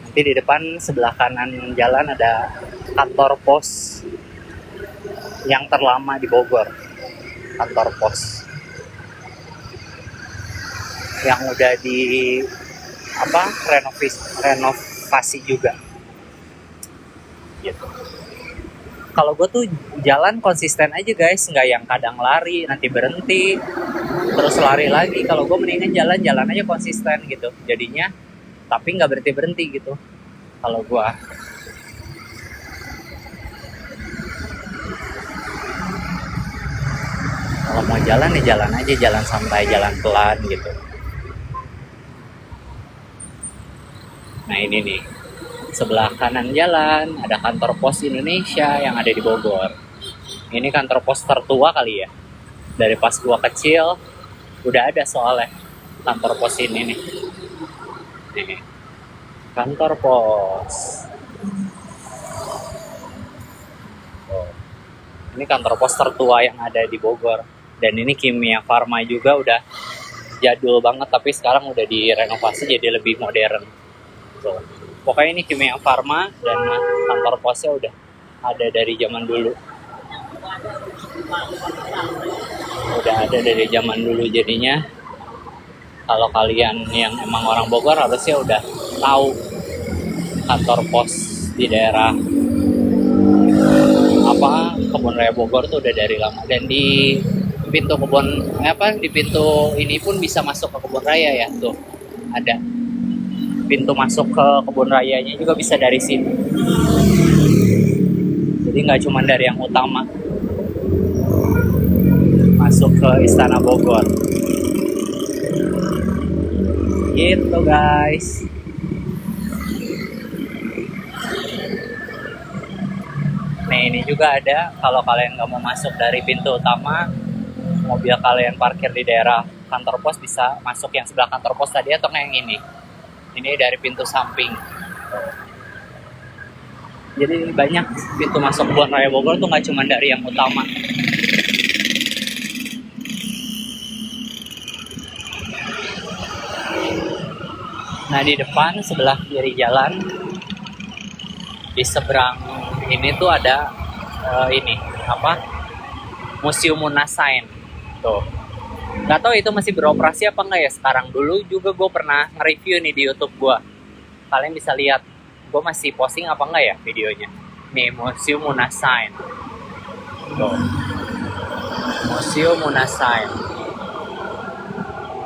[SPEAKER 1] Nanti di depan sebelah kanan jalan ada kantor pos yang terlama di Bogor, kantor pos yang udah di renovasi juga gitu. Kalau gue tuh jalan konsisten aja guys, nggak yang kadang lari nanti berhenti terus lari lagi. Kalau gue mendingan jalan aja konsisten gitu jadinya, tapi nggak berhenti gitu. Kalau gue kalau mau jalan ya jalan aja, jalan santai, jalan pelan gitu. Nah ini nih, sebelah kanan jalan ada kantor pos Indonesia yang ada di Bogor. Ini kantor pos tertua kali ya, dari pas gua kecil udah ada soalnya kantor pos ini nih. Nih, kantor pos. Oh. Ini kantor pos tertua yang ada di Bogor. Dan ini Kimia Farma juga, udah jadul banget tapi sekarang udah direnovasi jadi lebih modern. Tuh. Pokoknya ini Kimia Farma dan kantor posnya udah ada dari zaman dulu. Jadinya kalau kalian yang emang orang Bogor harusnya udah tahu kantor pos di daerah Kebun Raya Bogor tuh udah dari lama, dan di di pintu ini pun bisa masuk ke kebun raya ya, tuh ada pintu masuk ke kebun rayanya juga bisa dari sini, jadi nggak cuma dari yang utama masuk ke Istana Bogor gitu guys. Nih ini juga ada, kalau kalian nggak mau masuk dari pintu utama, mobil kalian parkir di daerah kantor pos, bisa masuk yang sebelah kantor pos tadi atau yang ini dari pintu samping. Jadi banyak pintu masuk Kebun Raya Bogor tuh nggak cuma dari yang utama. Nah di depan sebelah kiri jalan, di seberang ini tuh ada Museum Munasain tuh. Nggak tahu itu masih beroperasi apa enggak ya sekarang. Dulu juga gue pernah nge-review nih di YouTube gue, kalian bisa lihat gue masih posting apa enggak ya videonya. Nih Museum Munasain tuh, Museum Munasain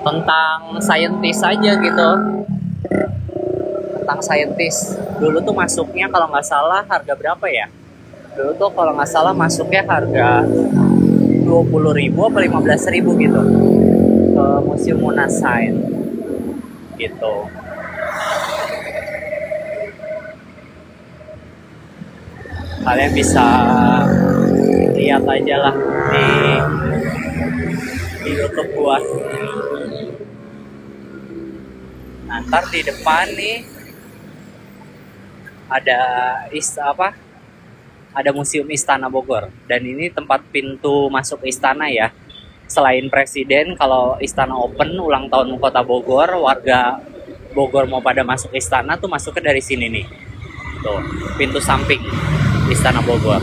[SPEAKER 1] tentang saintis aja gitu, tentang saintis. Dulu tuh masuknya kalau nggak salah harga berapa ya? Dulu tuh kalau nggak salah masuknya harga 20.000 apa 15.000 gitu ke Museum Munasain gitu. Kalian bisa lihat aja lah di YouTube gua. Nah, ntar di depan nih ada Museum Istana Bogor, dan ini tempat pintu masuk istana ya. Selain presiden, kalau istana open ulang tahun kota Bogor, warga Bogor mau pada masuk istana tuh masuknya dari sini nih. Tuh, pintu samping Istana Bogor.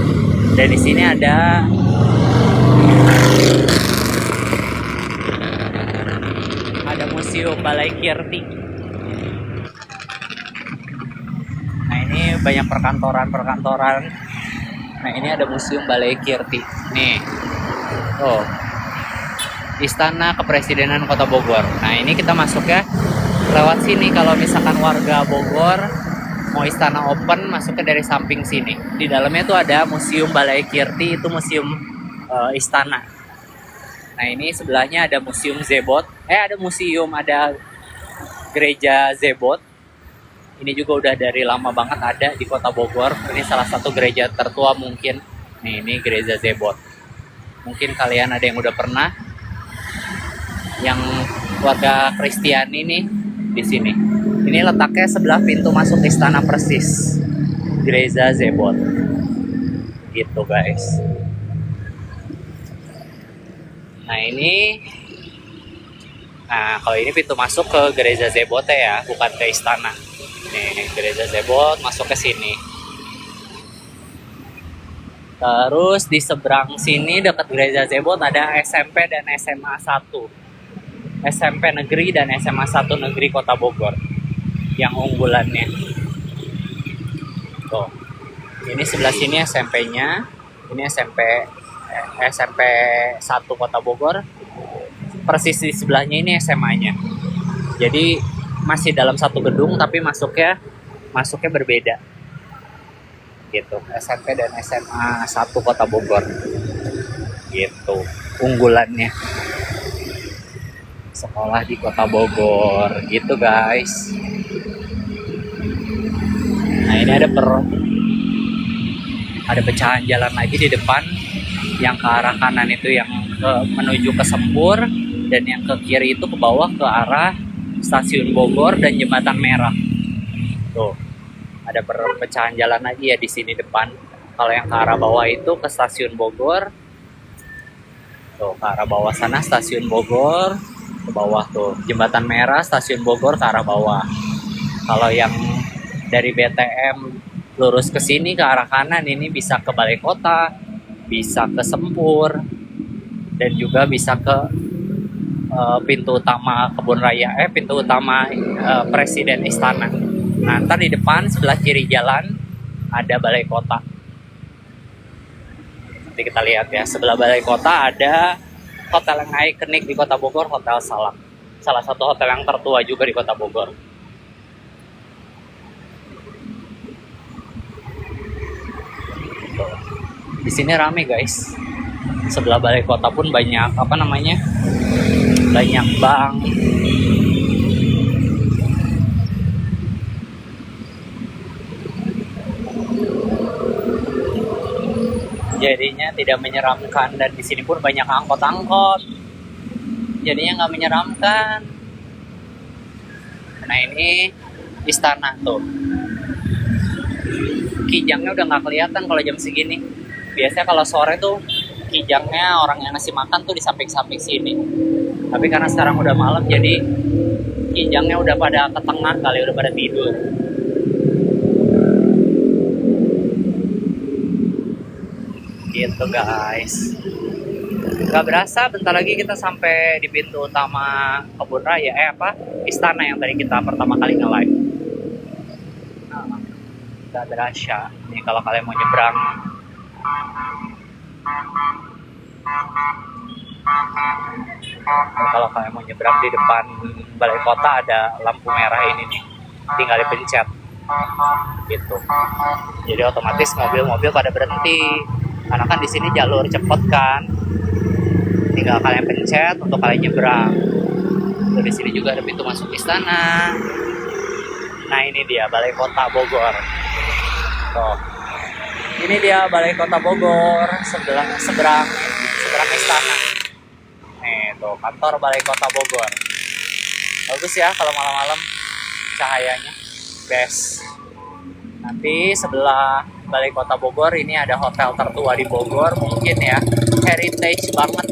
[SPEAKER 1] Dan di sini ada Museum Balai Kirti. Nah, ini banyak perkantoran. Nah, ini ada Museum Balai Kirti. Nih. Oh. Istana Kepresidenan Kota Bogor. Nah, ini kita masuk ya lewat sini. Kalau misalkan warga Bogor mau istana open, masuknya dari samping sini. Di dalamnya tuh ada Museum Balai Kirti, itu museum istana. Nah, ini sebelahnya ada Museum Zebot. Ada Gereja Zebot. Ini juga udah dari lama banget ada di Kota Bogor. Ini salah satu gereja tertua mungkin. Nih, ini Gereja Zebot. Mungkin kalian ada yang udah pernah. Yang warga Kristiani nih di sini. Ini letaknya sebelah pintu masuk istana persis. Gereja Zebot. Gitu, guys. Nah, kalau ini pintu masuk ke Gereja Zebot ya, bukan ke istana. Nih, Gereja Zebot masuk ke sini. Terus di seberang sini dekat Gereja Zebot ada SMP dan SMA 1. SMP Negeri dan SMA 1 Negeri Kota Bogor. Yang unggulannya. Tuh. Ini sebelah sini SMP-nya. Ini SMP 1 Kota Bogor. Persis di sebelahnya ini SMA-nya. Jadi masih dalam satu gedung tapi masuknya berbeda. Gitu. SMP dan SMA 1 Kota Bogor. Gitu. Unggulannya. Sekolah di Kota Bogor. Gitu, guys. Nah, ini ada pecahan jalan lagi di depan. Yang ke arah kanan itu yang menuju ke Sempur, dan yang ke kiri itu ke bawah ke arah Stasiun Bogor dan Jembatan Merah. Tuh, ada perpecahan jalan lagi ya di sini depan. Kalau yang ke arah bawah itu ke Stasiun Bogor. Tuh, ke arah bawah sana Stasiun Bogor, ke bawah tuh Jembatan Merah, Stasiun Bogor ke arah bawah. Kalau yang dari BTM lurus ke sini ke arah kanan ini bisa ke Balai Kota, bisa ke Sempur, dan juga bisa ke pintu utama Kebun Raya, pintu utama Presiden Istana Nah, ntar di depan sebelah kiri jalan ada balai kota. Nanti kita lihat ya, sebelah balai kota ada hotel yang ikonik di Kota Bogor, Hotel Salak. Salah satu hotel yang tertua juga di Kota Bogor. Di sini rame guys. Sebelah balai kota pun banyak banyak bank. Jadinya tidak menyeramkan, dan di sini pun banyak angkot-angkot. Jadinya nggak menyeramkan. Nah, ini istana tuh. Kijangnya udah nggak kelihatan kalau jam segini. Biasanya kalau sore tuh kijangnya orang yang ngasih makan tuh di samping-samping sini. Tapi karena sekarang udah malam, jadi kijangnya udah pada ke tengah kali, udah pada tidur. Gitu guys. Gak berasa, bentar lagi kita sampai di pintu utama kebun raya, istana yang tadi kita pertama kali nge-live. Nah, gak berasa. Nih kalau kalian mau nyebrang, di depan balai kota ada lampu merah ini nih, tinggal dipencet gitu. Jadi otomatis mobil-mobil pada berhenti, karena kan di sini jalur cepet kan, tinggal kalian pencet untuk kalian nyebrang. Tuh, di sini juga ada pintu masuk istana. Nah, ini dia balai kota Bogor. Tuh, ini dia balai kota Bogor, seberang istana. Nih tuh, kantor balai kota Bogor. Bagus ya kalau malam-malam cahayanya, best. Nanti sebelah balai kota Bogor ini ada hotel tertua di Bogor, mungkin ya, heritage banget.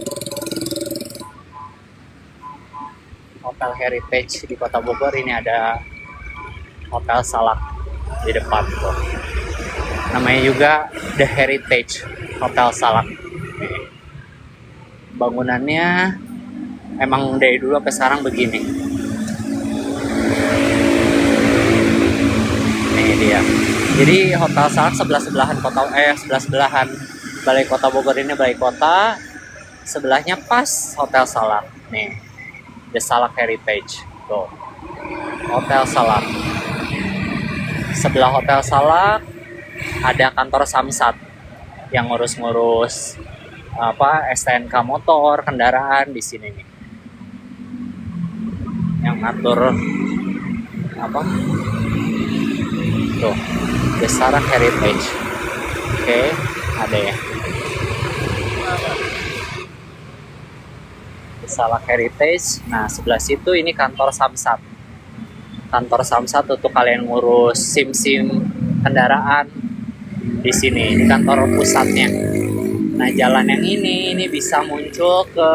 [SPEAKER 1] Hotel heritage di kota Bogor ini ada Hotel Salak di depan tuh. Namanya juga The Heritage Hotel Salak. Bangunannya emang dari dulu sampai sekarang begini. Ini dia. Jadi Hotel Salak sebelah-sebelahan balai kota Bogor ini balai kota. Sebelahnya pas Hotel Salak. Nih. The Salak Heritage. Tuh. Hotel Salak. Sebelah Hotel Salak ada kantor Samsat yang ngurus-ngurus STNK motor, kendaraan di sini nih. Yang ngatur tuh, The Salak Heritage. Oke, ada ya. The Salak Heritage. Nah, sebelah situ ini kantor Samsat. Kantor Samsat untuk kalian ngurus SIM kendaraan di sini. Ini kantor pusatnya. Nah, jalan yang ini bisa muncul ke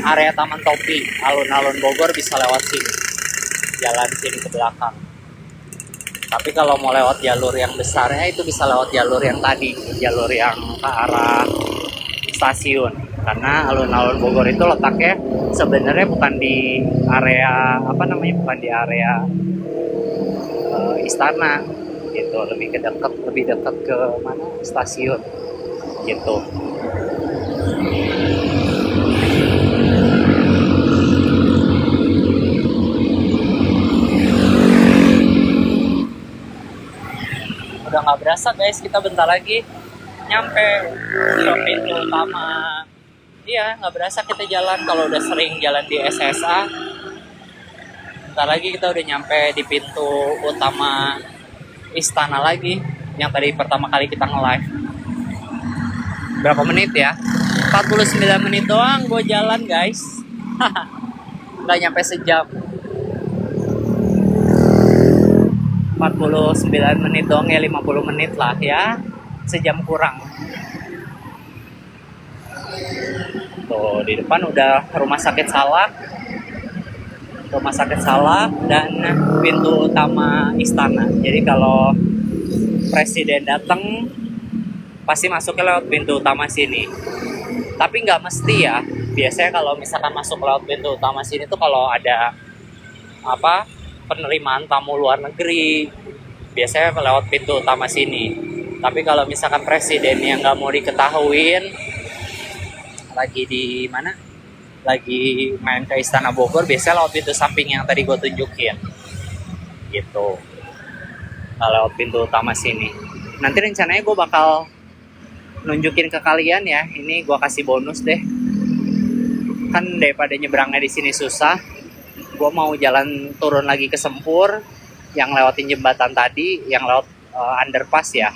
[SPEAKER 1] area Taman Topi. Alun-alun Bogor bisa lewat sini. Jalan sini ke belakang. Tapi kalau mau lewat jalur yang besarnya itu bisa lewat jalur yang tadi, jalur yang ke arah stasiun. Karena alun-alun Bogor itu letaknya sebenarnya bukan di area bukan di area istana gitu, lebih dekat ke mana, stasiun gitu. Udah nggak berasa guys, kita bentar lagi nyampe ke pintu utama. Iya, nggak berasa kita jalan. Kalau udah sering jalan di SSA, bentar lagi kita udah nyampe di pintu utama istana lagi, yang tadi pertama kali kita nge-live. Berapa menit ya? 49 menit doang gue jalan guys. Nggak nyampe sejam. 49 menit doang ya, 50 menit lah ya, sejam kurang. Tuh, di depan udah Rumah Sakit Salak dan pintu utama istana. Jadi kalau presiden datang pasti masuknya lewat pintu utama sini. Tapi nggak mesti ya. Biasanya kalau misalkan masuk lewat pintu utama sini tuh kalau ada penerimaan tamu luar negeri, biasanya lewat pintu utama sini. Tapi kalau misalkan presiden yang nggak mau diketahuin lagi di mana, lagi main ke Istana Bogor, biasanya lewat pintu samping yang tadi gue tunjukin gitu, nggak lewat pintu utama sini. Nanti rencananya gue bakal nunjukin ke kalian ya, ini gue kasih bonus deh, kan daripada nyebrangnya di sini susah, gue mau jalan turun lagi ke Sempur yang lewatin jembatan tadi, yang lewat underpass ya.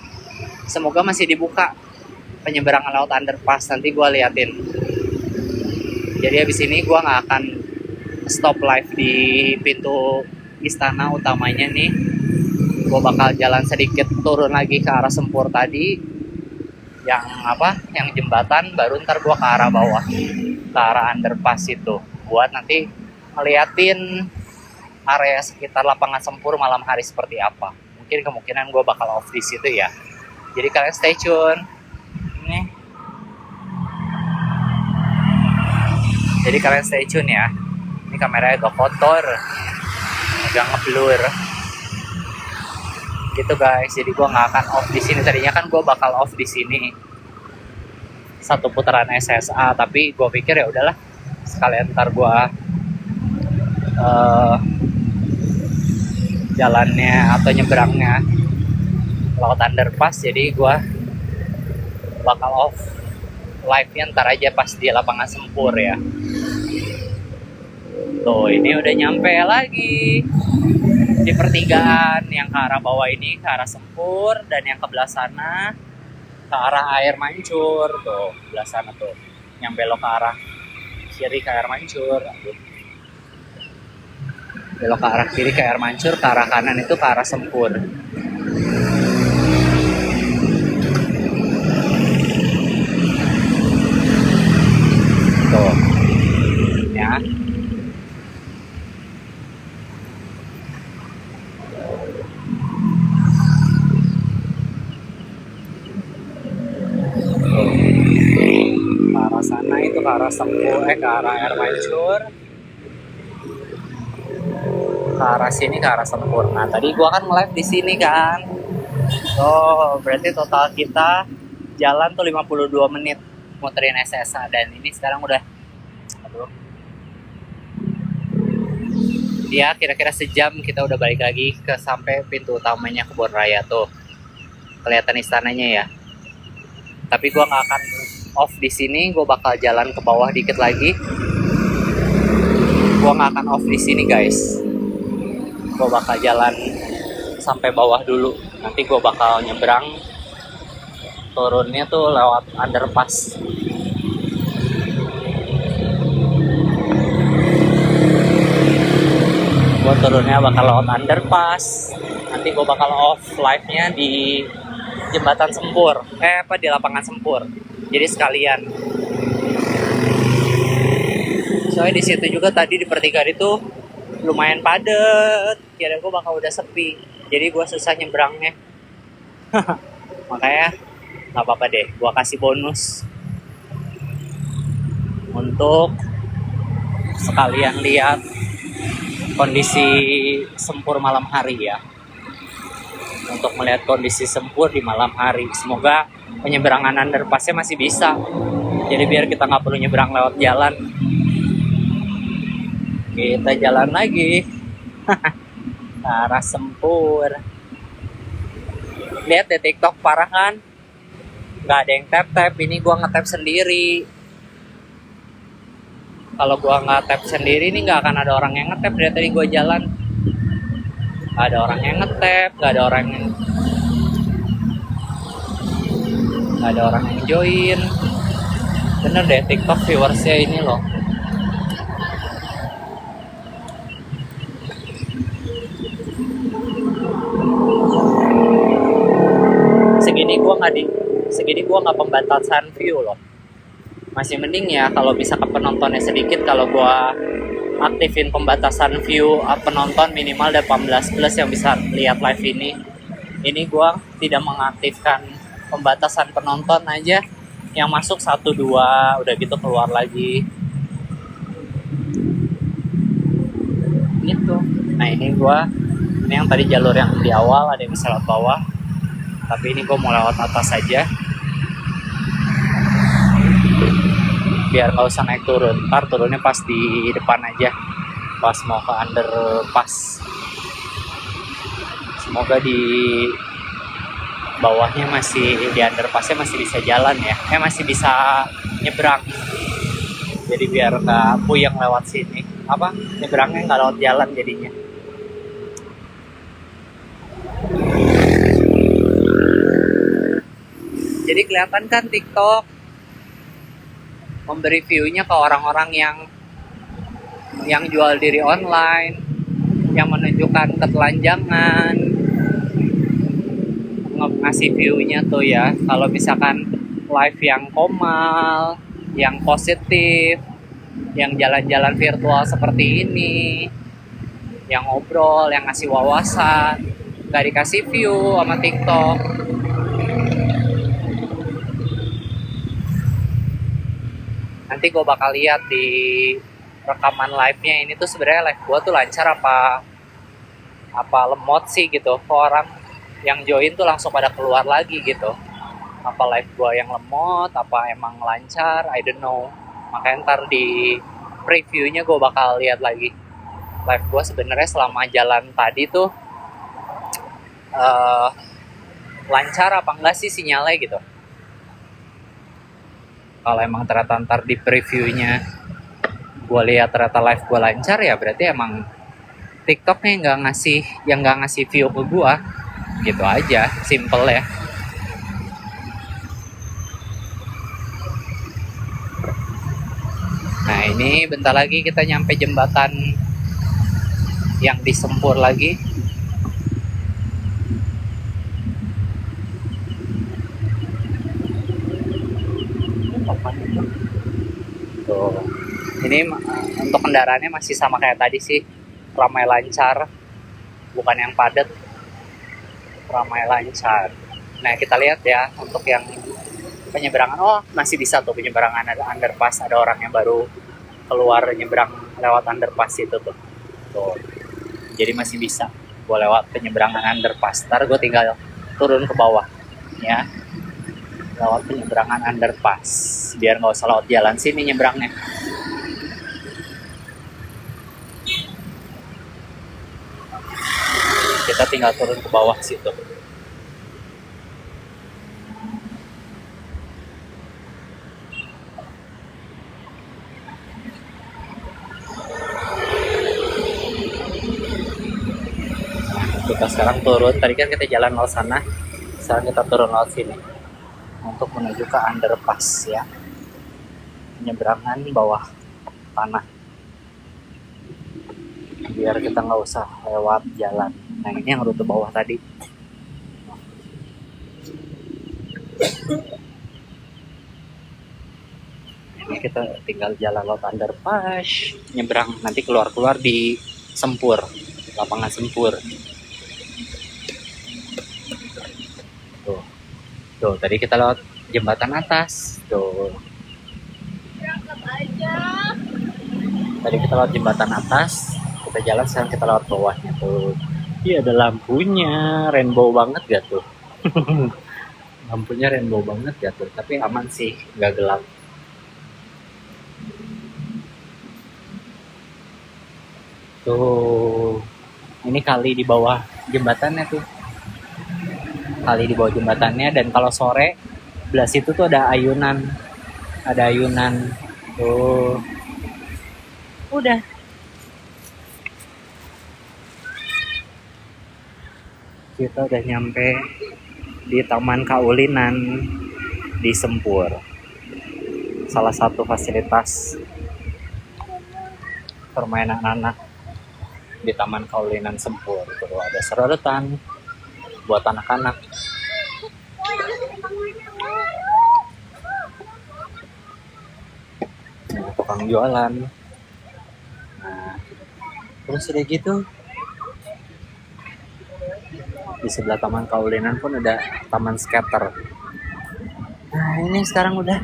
[SPEAKER 1] Semoga masih dibuka penyeberangan lewat underpass, nanti gue liatin. Jadi habis ini gue nggak akan stop live di pintu istana utamanya nih. Gue bakal jalan sedikit turun lagi ke arah Sempur tadi, yang jembatan, baru ntar gue ke arah bawah, ke arah underpass itu, buat nanti ngeliatin area sekitar lapangan Sempur malam hari seperti apa. Mungkin kemungkinan gue bakal off di situ ya. Jadi kalian stay tune. Jadi kalian stay tune ya. Ini kameranya agak kotor, agak ngeblur. Gitu guys. Jadi gue nggak akan off di sini. Tadinya kan gue bakal off di sini satu putaran SSA, tapi gue pikir ya udahlah, sekalian ntar gue jalannya atau nyebrangnya lewat underpass, jadi gue bakal off live-nya ntar aja pas di lapangan Sempur ya. Tuh, ini udah nyampe lagi di pertigaan yang ke arah bawah ini, ke arah Sempur, dan yang ke belah sana ke arah Air Mancur. Tuh, belah sana tuh, yang belok ke arah kiri ke Air Mancur. Belok ke arah kiri ke Air Mancur, ke arah kanan itu ke arah Sempur. Tuh, ya. Ke arah sana itu ke arah Sempur, ke arah Air Mancur. Ke arah sini ke arah Sempur. Nah, tadi gua kan live di sini kan. Oh, berarti total kita jalan tuh 52 menit muterin SSA, dan ini sekarang udah ya kira-kira sejam kita udah balik lagi ke sampai pintu utamanya Kebon Raya tuh. Kelihatan istananya ya. Tapi gua nggak akan off di sini, gua bakal jalan ke bawah dikit lagi. Gua nggak akan off di sini guys. Gue bakal jalan sampai bawah dulu. Nanti gue bakal nyebrang, turunnya tuh lewat underpass. Gue turunnya bakal lewat underpass. Nanti gue bakal off live-nya di jembatan Sempur. Di lapangan Sempur. Jadi sekalian. Soalnya di situ juga tadi di pertigaan itu lumayan padet, kira gue bakal udah sepi, jadi gue susah nyebrangnya. Makanya nggak apa-apa deh, gue kasih bonus untuk sekalian lihat kondisi Sempur malam hari ya, untuk melihat kondisi Sempur di malam hari. Semoga penyeberangan underpassnya masih bisa, jadi biar kita nggak perlu nyebrang lewat jalan. Kita jalan lagi ke arah Sempur. Lihat deh TikTok parah kan, nggak ada yang tap-tap. Ini gua nge-tap sendiri. Kalau gua nggak tap sendiri ini nggak akan ada orang yang nge-tap. Dari tadi gua jalan nggak ada orang yang nge-tap, nggak ada orang yang join. Bener deh, TikTok viewersnya ini loh. Segini gua nggak pembatasan view loh, masih mending ya kalau misalkan penontonnya sedikit. Kalau gua aktifin pembatasan view penonton minimal ada 18 plus yang bisa lihat live ini gua tidak mengaktifkan pembatasan penonton aja, yang masuk 1-2 udah gitu keluar lagi. gitu. Nah ini yang tadi jalur yang di awal ada yang bisa lewat bawah, tapi ini gue mau lewat atas saja biar nggak usah naik turun. Ntar turunnya pas di depan aja, pas mau ke underpass. Semoga di bawahnya di underpassnya masih bisa jalan ya, masih bisa nyebrang. Jadi biar nggak puyeng lewat sini, nyebrangnya nggak lewat jalan jadinya. Jadi kelihatan kan TikTok memberi view-nya ke orang-orang yang jual diri online, yang menunjukkan ketelanjangan, ngasih view-nya tuh ya. Kalau misalkan live yang komal, yang positif, yang jalan-jalan virtual seperti ini, yang ngobrol, yang ngasih wawasan, nggak dikasih view sama TikTok. Nanti gue bakal lihat di rekaman live-nya ini tuh sebenarnya live gue tuh lancar apa lemot sih gitu. Orang yang join tuh langsung pada keluar lagi gitu. Apa live gue yang lemot, apa emang lancar, I don't know. Makanya ntar di previewnya gue bakal lihat lagi live gue sebenarnya selama jalan tadi tuh lancar apa enggak sih sinyalnya gitu. Kalau emang ternyata ntar di previewnya gue lihat ternyata live gue lancar, ya berarti emang TikToknya nggak ngasih view ke gue gitu aja, simple ya. Nah ini bentar lagi kita nyampe jembatan yang di Sempur lagi. Tuh. Ini untuk kendaraannya masih sama kayak tadi sih, ramai lancar, bukan yang padat, ramai lancar. Nah kita lihat ya untuk yang penyeberangan, masih bisa tuh penyeberangan, ada underpass, ada orang yang baru keluar nyebrang lewat underpass itu tuh. Jadi masih bisa gue lewat penyeberangan underpass. Ntar gue tinggal turun ke bawah ya, lewat penyeberangan underpass biar nggak usah lewat jalan sini nyebrangnya. Kita tinggal turun ke bawah situ. Kita sekarang turun, tadi kan kita jalan lewat sana, sekarang kita turun lewat sini untuk menuju ke underpass ya, penyeberangan bawah tanah, biar kita nggak usah lewat jalan. Nah ini yang rute bawah tadi. Ini kita tinggal jalan lewat underpass, nyebrang, nanti keluar di Sempur, lapangan Sempur. Tuh, tadi kita lewat jembatan atas. Tuh. Tadi kita lewat jembatan atas, kita jalan, sekarang kita lewat bawahnya tuh. Iya, ada lampunya, rainbow banget gak tuh? Lampunya rainbow banget gak tuh? Tapi aman sih, gak gelap. Tuh, ini kali di bawah jembatannya tuh. Kali di bawah jembatannya, dan kalau sore belah situ tuh ada ayunan tuh. Udah kita udah nyampe di Taman Kaulinan di Sempur, salah satu fasilitas permainan anak di Taman Kaulinan Sempur. Tuh ada serodotan buat anak-anak. Nah, tukang jualan. Nah, terus udah gitu di sebelah Taman Kaulinan pun ada taman skater. Nah ini sekarang udah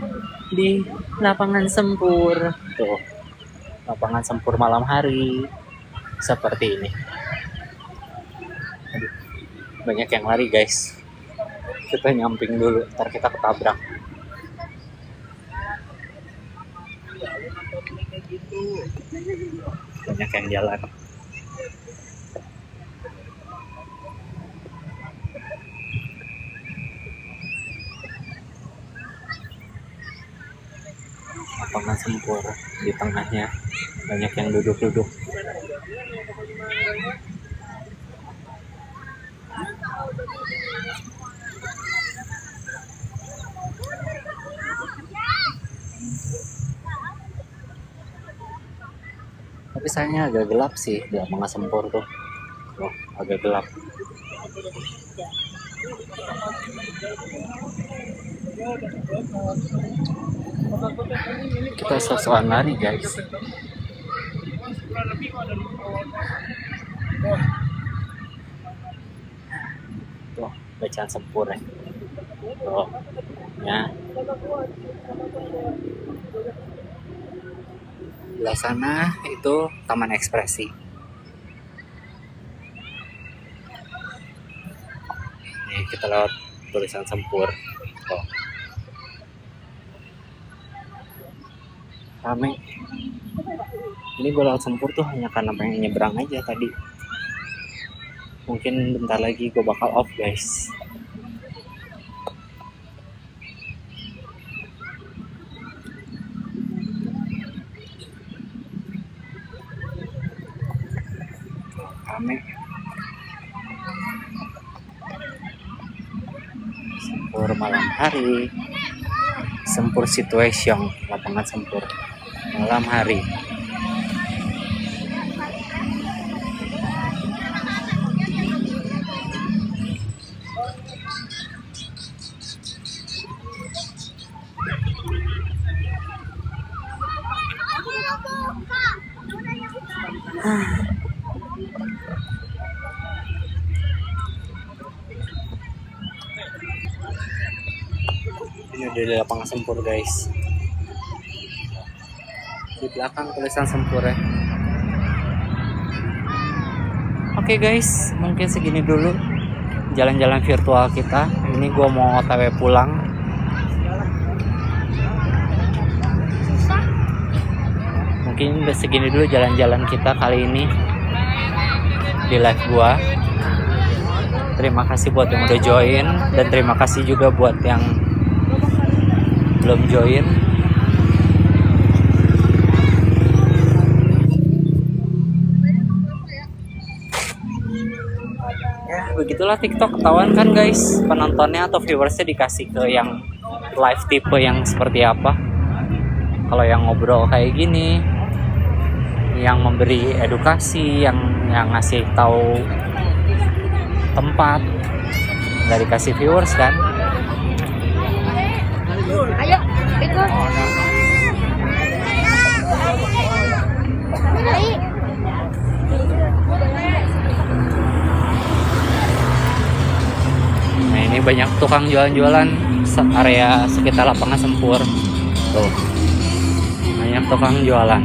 [SPEAKER 1] di lapangan Sempur tuh, lapangan Sempur malam hari. seperti ini. Aduh, banyak yang lari guys. Kita nyamping dulu, ntar kita ketabrak. Banyak yang jalan. Lapangan sempur di tengahnya, banyak yang duduk-duduk. Tapi sayangnya agak gelap sih di lapangan sempur tuh. Oh, agak gelap. Kita sok-sokan lari guys. Tuh, bacaan sempur ya. Tuh, ya. Di sana itu Taman Ekspresi. Nih kita lewat tulisan sempur. Tuh. Rame. Ini gue lewat sempur tuh hanya karena pengen nyebrang aja tadi. Mungkin bentar lagi gue bakal off guys. Rame. Sempur malam hari. Sempur situation, lapangan sempur malam hari. Ini udah di lapangan sempur guys. Di belakang tulisan sempur ya. Oke guys, mungkin segini dulu jalan-jalan virtual kita. Ini gua mau OTW pulang. Mungkin udah segini dulu jalan-jalan kita kali ini di live gua. Terima kasih buat yang udah join, dan terima kasih juga buat yang belum join. Ya begitulah TikTok, ketahuan kan guys penontonnya atau viewersnya dikasih ke yang live tipe yang seperti apa. Kalau yang ngobrol kayak gini, yang memberi edukasi, yang ngasih tahu tempat, nggak dikasih viewers kan.
[SPEAKER 3] Ayo, ikut.
[SPEAKER 1] Nah ini banyak tukang jualan-jualan area sekitar lapangan sempur. Tuh, banyak tukang jualan.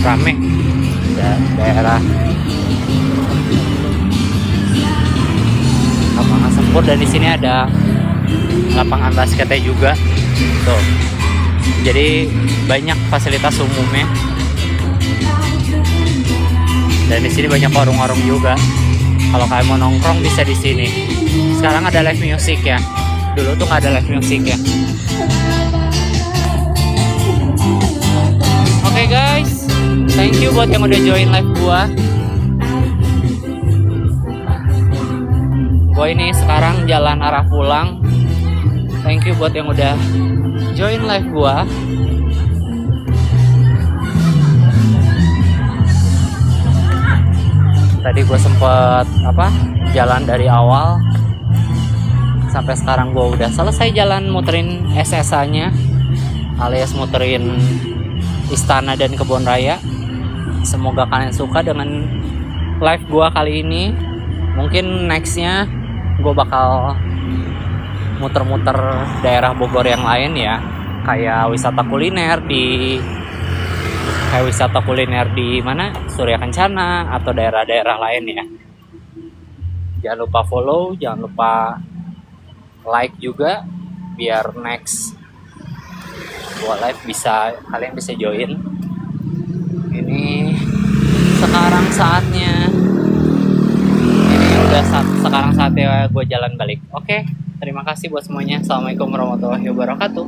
[SPEAKER 1] Rame daerah lapangan sempur, dan di sini ada lapangan basketnya juga. Tuh, jadi banyak fasilitas umumnya. Dan di sini banyak warung-warung juga. Kalau kalian mau nongkrong bisa di sini. Sekarang ada live music ya. Dulu tuh nggak ada live music ya. Oke guys, thank you buat yang udah join live gua. Gua ini sekarang jalan arah pulang. Thank you buat yang udah join live gua. Tadi gue sempet jalan dari awal sampai sekarang gue udah selesai jalan muterin SSA-nya, alias muterin Istana dan Kebun Raya. Semoga kalian suka dengan live gue kali ini. Mungkin nextnya gue bakal muter-muter daerah Bogor yang lain ya. kayak wisata kuliner di mana, Surya Kencana atau daerah-daerah lain ya. Jangan lupa follow, jangan lupa like juga biar next gua live kalian bisa join. Ini sekarang saatnya sekarang saatnya gue jalan balik. Oke, terima kasih buat semuanya. Assalamualaikum warahmatullahi wabarakatuh.